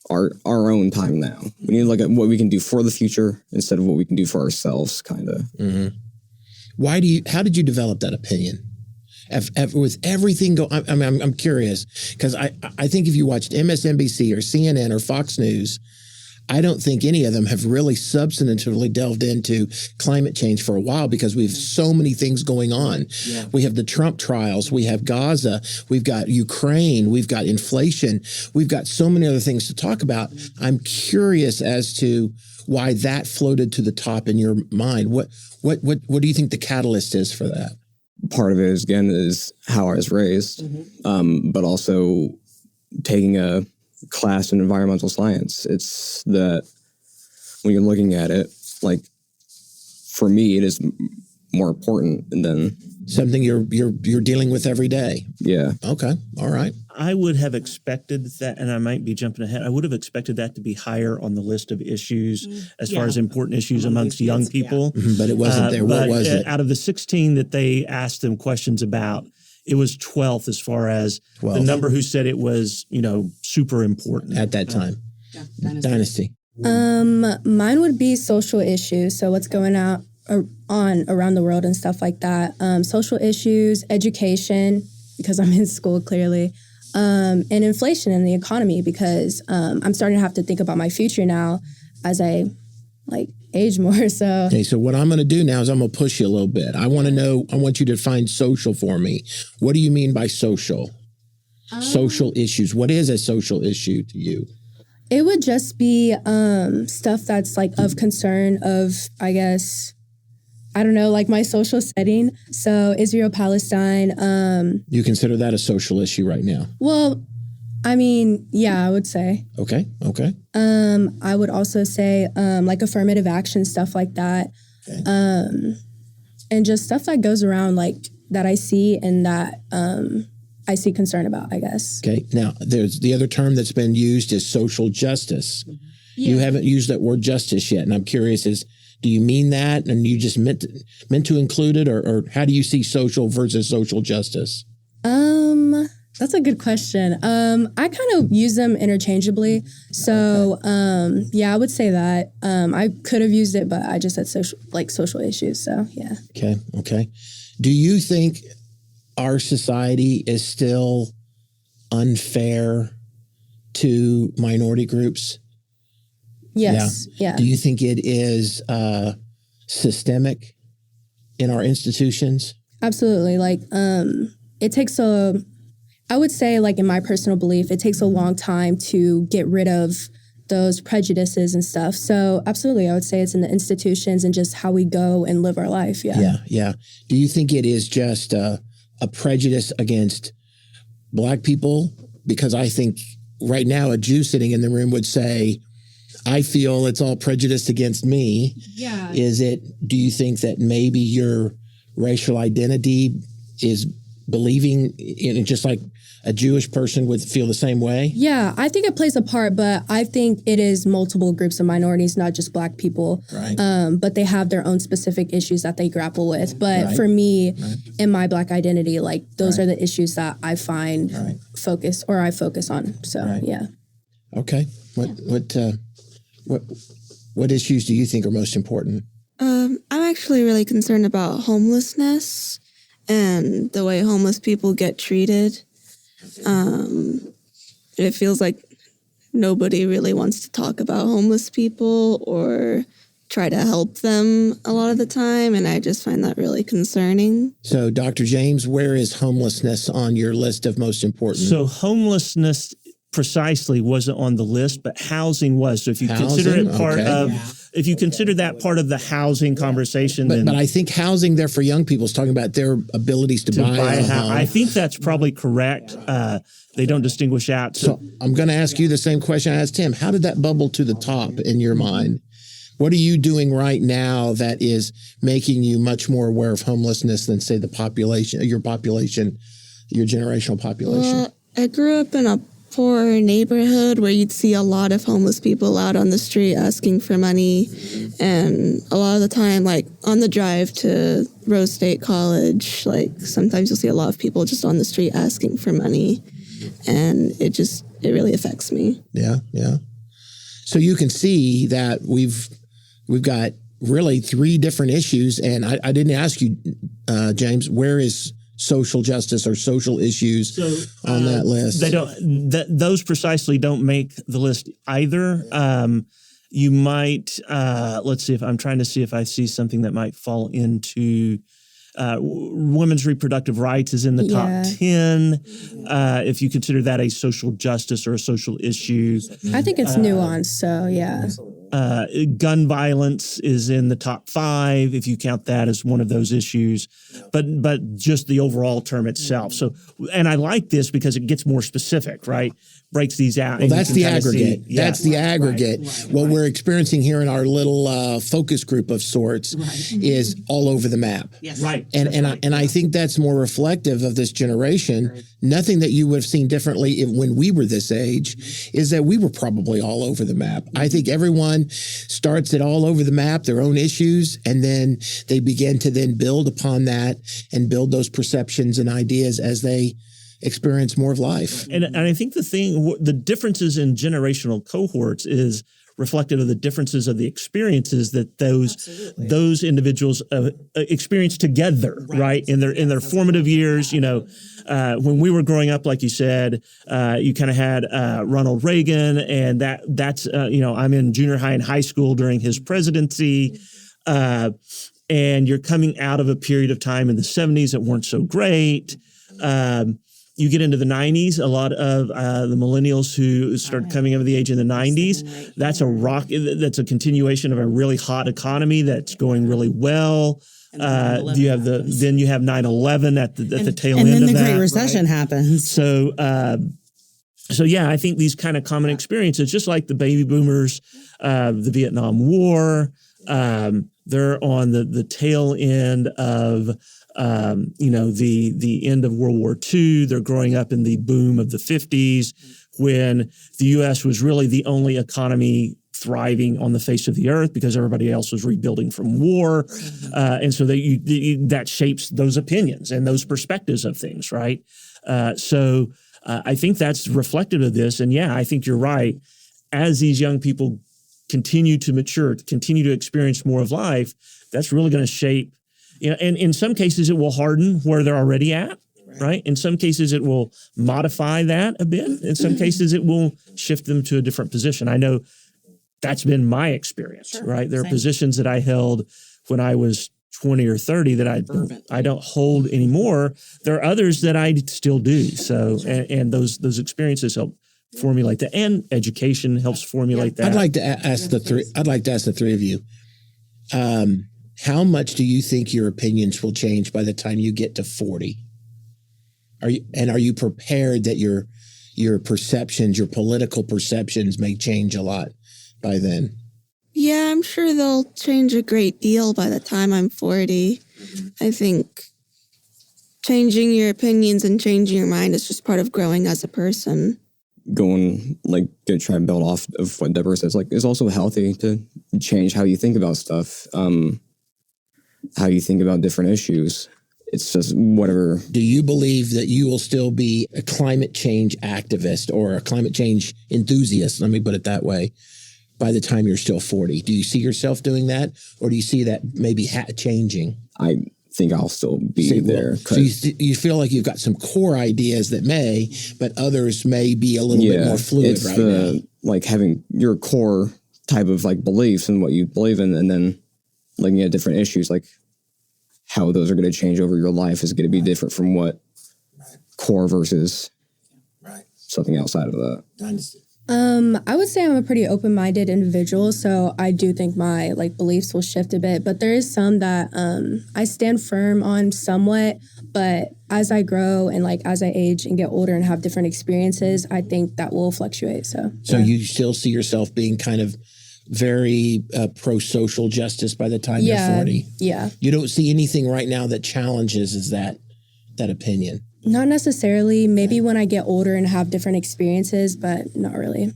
our own time now. We need to look at what we can do for the future instead of what we can do for ourselves, kind of. Mm-hmm. How did you develop that opinion? With everything I'm curious because I think if you watched MSNBC or CNN or Fox News, I don't think any of them have really substantively delved into climate change for a while because we have so many things going on. Yeah. We have the Trump trials, we have Gaza, we've got Ukraine, we've got inflation, we've got so many other things to talk about. I'm curious as to why that floated to the top in your mind. What do you think the catalyst is for that? Part of it is how I was raised, but also taking a class in environmental science. It's that when you're looking at it, like for me, it is more important than something you're dealing with every day. Yeah. Okay. All right. I would have expected that, and I might be jumping ahead. I would have expected that to be higher on the list of issues as far as important issues amongst young people. Yeah. But it wasn't there. What was it? Out of the 16 that they asked them questions about, it was 12th as far as the number who said it was, super important at that time. Dynasty. Mine would be social issues. So what's going on around the world and stuff like that. Social issues, education, because I'm in school clearly, and inflation in the economy because I'm starting to have to think about my future now as I age more. So okay, so what I'm going to do now is I'm going to push you a little bit. I want you to define social for me. What do you mean by social? Social issues. What is a social issue to you? It would just be stuff that's of concern of, I guess, I don't know, my social setting. So Israel-Palestine. You consider that a social issue right now? Well, I mean, yeah, I would say. Okay. I would also say affirmative action, stuff like that. Okay. And just stuff that goes around that I see and that I see concern about, I guess. Okay. Now, there's the other term that's been used is social justice. Yeah. You haven't used that word justice yet. And I'm curious do you mean that? And you just meant to include it? Or how do you see social versus social justice? That's a good question. I kind of use them interchangeably. So, yeah, I would say that. I could have used it, but I just said social issues. So, yeah. Okay. Do you think our society is still unfair to minority groups? Yes. Yeah. Do you think it is systemic in our institutions? Absolutely. It takes I would say, in my personal belief, it takes a long time to get rid of those prejudices and stuff. So absolutely, I would say it's in the institutions and just how we go and live our life. Yeah. Do you think it is just a prejudice against Black people? Because I think right now a Jew sitting in the room would say, I feel it's all prejudiced against me. Yeah. Do you think that maybe your racial identity is believing in it just like a Jewish person would feel the same way? Yeah, I think it plays a part, but I think it is multiple groups of minorities, not just Black people. Right. But they have their own specific issues that they grapple with. But for me, in my Black identity, those are the issues that I find I focus on. So, yeah. Okay. What issues do you think are most important? I'm actually really concerned about homelessness and the way homeless people get treated. It feels like nobody really wants to talk about homeless people or try to help them a lot of the time, and I just find that really concerning. So, Dr. James, where is homelessness on your list of most important? So homelessness precisely wasn't on the list, but housing was. So if you consider it part if you consider that part of the housing conversation, but I think housing there for young people is talking about their abilities to buy a home. I think that's probably correct. They don't distinguish out. So I'm going to ask you the same question I asked Tim. How did that bubble to the top in your mind? What are you doing right now that is making you much more aware of homelessness than, say, your generational population? Well, I grew up in a poor neighborhood where you'd see a lot of homeless people out on the street asking for money. And a lot of the time, like on the drive to Rose State College, like sometimes you'll see a lot of people just on the street asking for money. And it really affects me. Yeah. So you can see that we've got really three different issues. And I didn't ask you, James, where is social justice or social issues on that list? They don't. Those precisely don't make the list either. You might let's see if I'm trying to see if I see something that might fall into. Women's reproductive rights is in the top 10. If you consider that a social justice or a social issue, I think it's nuanced. So yeah. Gun violence is in the top 5 if you count that as one of those issues, but just the overall term itself. So, and I like this because it gets more specific, right? Breaks these out. Well, that's the aggregate. That's the aggregate. Right. What we're experiencing here in our little focus group of sorts is all over the map. Yes. Right. And I think that's more reflective of this generation. Right. Nothing that you would have seen differently when we were this age is that we were probably all over the map. I think everyone starts it all over the map, their own issues, and then they begin to then build upon that and build those perceptions and ideas as they experience more of life. And I think the differences in generational cohorts is reflective of the differences of the experiences that those individuals experience together, right? In their formative years, when we were growing up, like you said, you kind of had Ronald Reagan, and that's I'm in junior high and high school during his presidency, and you're coming out of a period of time in the 70s that weren't so great. You get into the 90s, a lot of the millennials who started coming of the age in the 90s, that's a continuation of a really hot economy that's going really well. You have 9/11 at the tail end of that. And then the Great Recession happens. So yeah, I think these kind of common experiences, just like the baby boomers, the Vietnam War, they're on the tail end of the end of World War II. They're growing up in the boom of the 50s when the U.S. was really the only economy thriving on the face of the earth because everybody else was rebuilding from war. And so that shapes those opinions and those perspectives of things, right? So I think that's reflective of this. And yeah, I think you're right. As these young people continue to mature, continue to experience more of life, that's really going to shape. And in some cases, it will harden where they're already at, right? In some cases, it will modify that a bit. In some cases, it will shift them to a different position. I know that's been my experience, right? There are positions that I held when I was 20 or 30 that I don't hold anymore. There are others that I still do. So, and those experiences help formulate that, and education helps formulate that. I'd like to ask the three of you. How much do you think your opinions will change by the time you get to 40? Are you prepared that your perceptions, your political perceptions may change a lot by then? Yeah, I'm sure they'll change a great deal by the time I'm 40. I think changing your opinions and changing your mind is just part of growing as a person. Going, to try and build off of what Deborah says, it's also healthy to change how you think about stuff. How you think about different issues. it's just whatever. Do you believe that you will still be a climate change activist or a climate change enthusiast? Let me put it that way. By the time you're still 40, do you see yourself doing that, or do you see that maybe changing? I think I'll still be there. So you feel like you've got some core ideas that may, but others may be a little bit more fluid right now. Like having your core type of like beliefs and what you believe in, and then looking at different issues, like how those are going to change over your life is going to be different from what core versus something outside of that. I would say I'm a pretty open-minded individual, so I do think my like beliefs will shift a bit, but there is some that I stand firm on somewhat, but as I grow and like as I age and get older and have different experiences, I think that will fluctuate. So you still see yourself being kind of very pro-social justice by the time you're 40? Yeah. You don't see anything right now that challenges that opinion? Not necessarily. Maybe when I get older and have different experiences, but not really.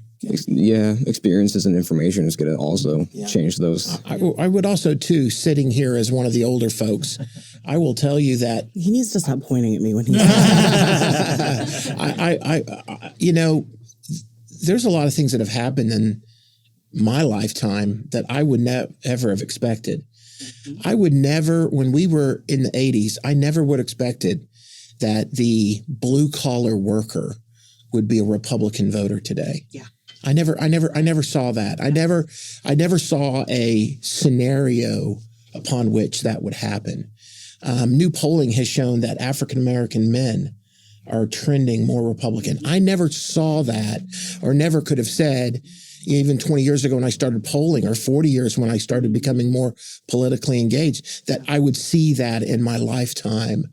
Yeah, experiences and information is going to also change those. I would also, too, sitting here as one of the older folks, I will tell you that... He needs to stop pointing at me when he's... you know, there's a lot of things that have happened in my lifetime that I would ever have expected. I would never, when we were in the 80s, I never would have expected that the blue collar worker would be a Republican voter today. Yeah. I never saw that. I never saw a scenario upon which that would happen. New polling has shown that African-American men are trending more Republican. I never saw that, or never could have said, even 20 years ago when I started polling, or 40 years when I started becoming more politically engaged, that I would see that in my lifetime.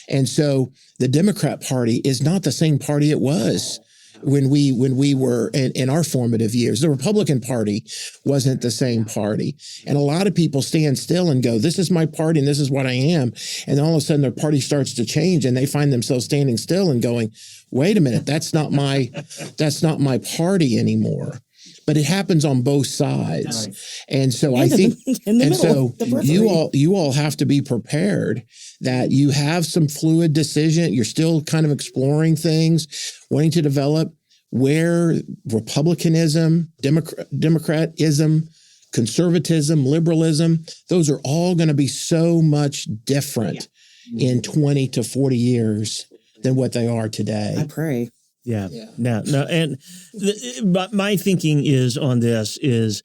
And so the Democrat Party is not the same party it was when we were in our formative years. The Republican Party wasn't the same party. And a lot of people stand still and go, this is my party and this is what I am. And all of a sudden their party starts to change and they find themselves standing still and going, wait a minute, that's not my party anymore. But it happens on both sides. Right. And so I think, you all have to be prepared that you have some fluid decision. You're still kind of exploring things, wanting to develop where republicanism, democratism, conservatism, liberalism, those are all going to be so much different in 20 to 40 years than what they are today. I pray. Yeah. No. And my thinking is on this is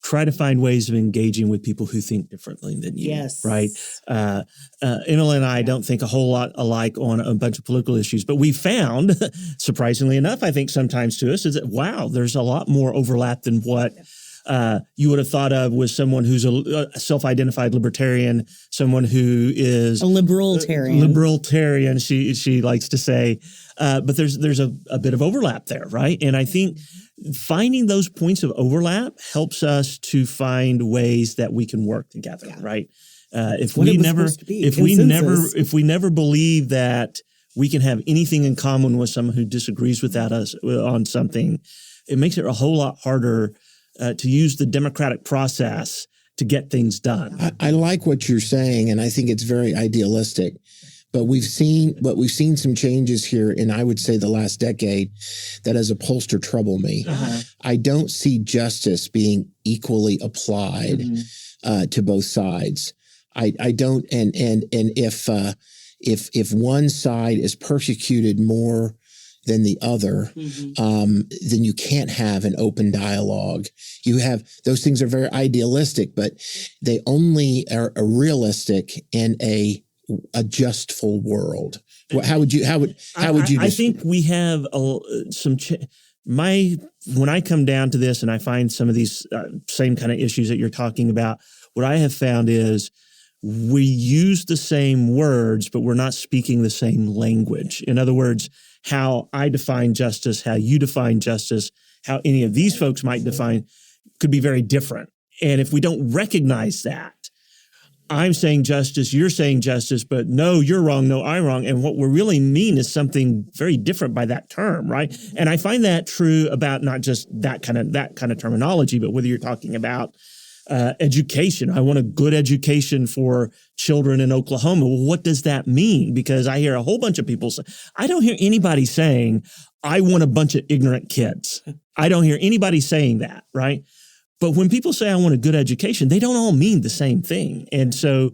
try to find ways of engaging with people who think differently than you. Yes. Right. Emily and I don't think a whole lot alike on a bunch of political issues, but we found, surprisingly enough, I think sometimes to us, is that, wow, there's a lot more overlap than what you would have thought of with someone who's a self-identified libertarian, someone who is a libertarian. Libertarian, she likes to say. But there's a bit of overlap there, right? And I think finding those points of overlap helps us to find ways that we can work together, right? If we never believe that we can have anything in common with someone who disagrees with us on something, it makes it a whole lot harder to use the democratic process to get things done. I like what you're saying, and I think it's very idealistic. But we've seen some changes here in, I would say, the last decade that as a pollster trouble me. I don't see justice being equally applied to both sides. I don't, and if one side is persecuted more than the other, then you can't have an open dialogue. You have, those things are very idealistic, but they only are realistic in a justful world. How would you? I think we have when I come down to this and I find some of these same kind of issues that you're talking about, what I have found is we use the same words, but we're not speaking the same language. In other words, how I define justice, how you define justice, how any of these folks might define could be very different. And if we don't recognize that, I'm saying justice, you're saying justice, but no, you're wrong, no, I'm wrong. And what we really mean is something very different by that term, right? And I find that true about not just that kind of terminology, but whether you're talking about education. I want a good education for children in Oklahoma. Well, what does that mean? Because I hear a whole bunch of people say, I don't hear anybody saying, I want a bunch of ignorant kids. I don't hear anybody saying that, right? But when people say I want a good education, they don't all mean the same thing. And so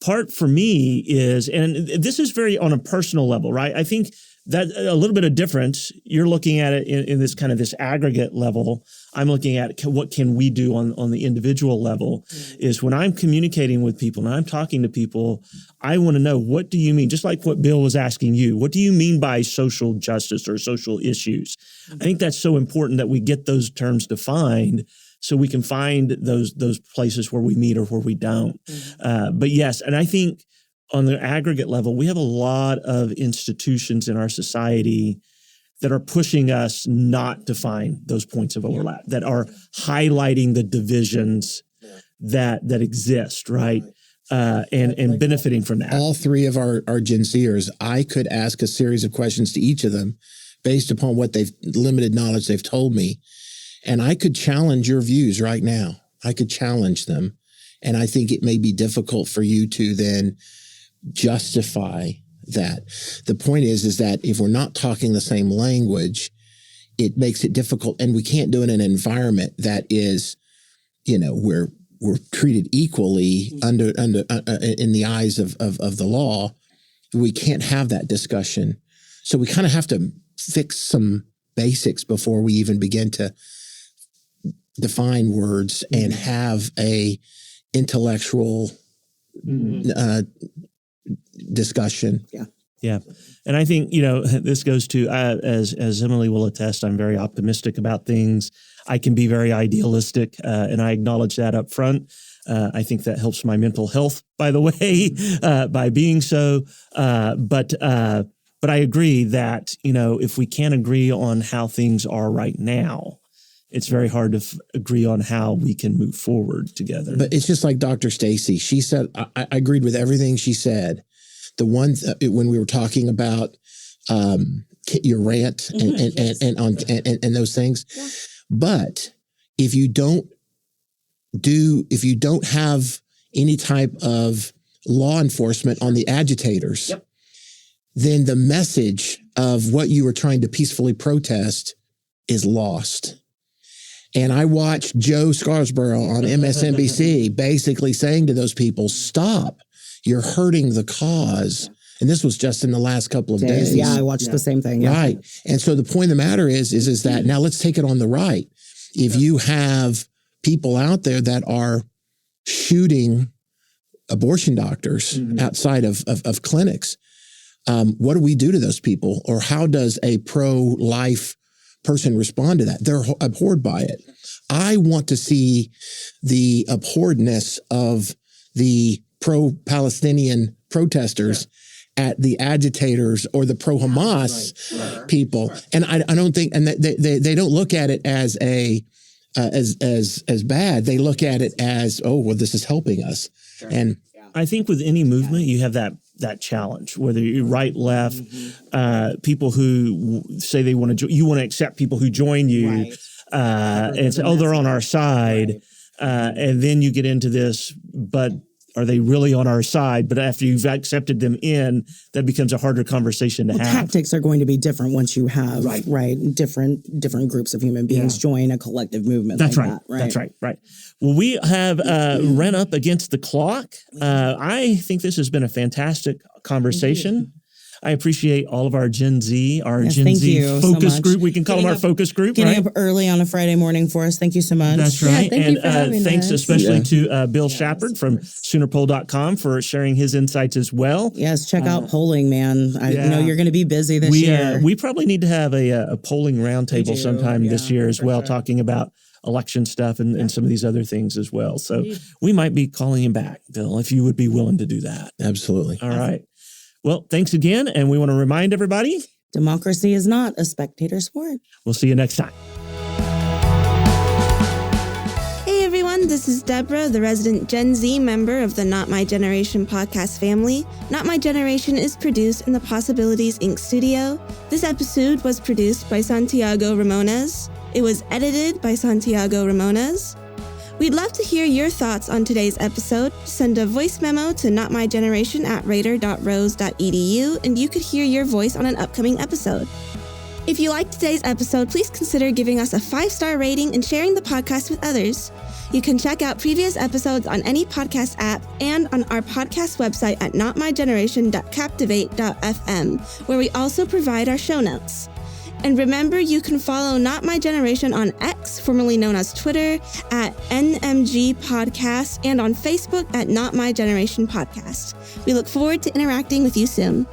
part for me is, and this is very on a personal level, right? I think that a little bit of difference, you're looking at it in this kind of this aggregate level. I'm looking at what can we do on the individual level is when I'm communicating with people and I'm talking to people, I want to know, what do you mean? Just like what Bill was asking you, what do you mean by social justice or social issues? I think that's so important that we get those terms defined so we can find those places where we meet or where we don't. But yes, and I think on the aggregate level, we have a lot of institutions in our society that are pushing us not to find those points of overlap, that are highlighting the divisions that exist, right? And benefiting from that. All three of our Gen Zers, I could ask a series of questions to each of them based upon what they've limited knowledge they've told me. And I could challenge your views right now. I could challenge them. And I think it may be difficult for you to then justify that. The point is that if we're not talking the same language, it makes it difficult. And we can't do it in an environment that is, we're treated equally under in the eyes of the law. We can't have that discussion. So we kind of have to fix some basics before we even begin to define words and have a intellectual discussion. Yeah. And I think, this goes to, as Emily will attest, I'm very optimistic about things. I can be very idealistic, and I acknowledge that up front. I think that helps my mental health, by the way, by being so. But I agree that, if we can't agree on how things are right now, it's very hard to agree on how we can move forward together. But it's just like Dr. Stacy. She said, I agreed with everything she said. The one when we were talking about your rant and those things, but if you don't have any type of law enforcement on the agitators, then the message of what you were trying to peacefully protest is lost. And I watched Joe Scarborough on MSNBC basically saying to those people, stop, you're hurting the cause. And this was just in the last couple of days. Yeah, I watched the same thing. Yeah. Right. And so the point of the matter is that now let's take it on the right. If you have people out there that are shooting abortion doctors outside of clinics, what do we do to those people? Or how does a pro-life person respond to that? They're abhorred by it. I want to see the abhorredness of the pro-Palestinian protesters at the agitators or the pro-Hamas people. And I don't think, and they don't look at it as as bad. They look at it as, oh, well, this is helping us. And I think with any movement, you have that challenge, whether you're right, left, people who say they want to, you want to accept people who join you and say, oh, they're on our side. And then you get into this, but are they really on our side? But after you've accepted them in, that becomes a harder conversation to have. Tactics are going to be different once you have different groups of human beings join a collective movement. That's like right. That, right. That's right. Right. Well, we have ran up against the clock. I think this has been a fantastic conversation. I appreciate all of our Gen Z, Gen Z focus group. We can call them our focus group. Getting up early on a Friday morning for us. Thank you so much. That's right. Thank you for having thanks us. especially to Bill Shapard from SoonerPoll.com for sharing his insights as well. Yes, check out polling, man. I know you're going to be busy this year. We probably need to have a polling roundtable sometime this year as well, talking about election stuff and some of these other things as well. So we might be calling him back, Bill, if you would be willing to do that. Absolutely. All right. Well, thanks again. And we want to remind everybody, democracy is not a spectator sport. We'll see you next time. Hey everyone, this is Deborah, the resident Gen Z member of the Not My Generation podcast family. Not My Generation is produced in the Possibilities Inc. studio. This episode was produced by Santiago Ramones. It was edited by Santiago Ramones. We'd love to hear your thoughts on today's episode. Send a voice memo to notmygeneration@raider.rose.edu, and you could hear your voice on an upcoming episode. If you liked today's episode, please consider giving us a 5-star rating and sharing the podcast with others. You can check out previous episodes on any podcast app and on our podcast website at notmygeneration.captivate.fm, where we also provide our show notes. And remember, you can follow Not My Generation on X, formerly known as Twitter, at NMG Podcast, and on Facebook at Not My Generation Podcast. We look forward to interacting with you soon.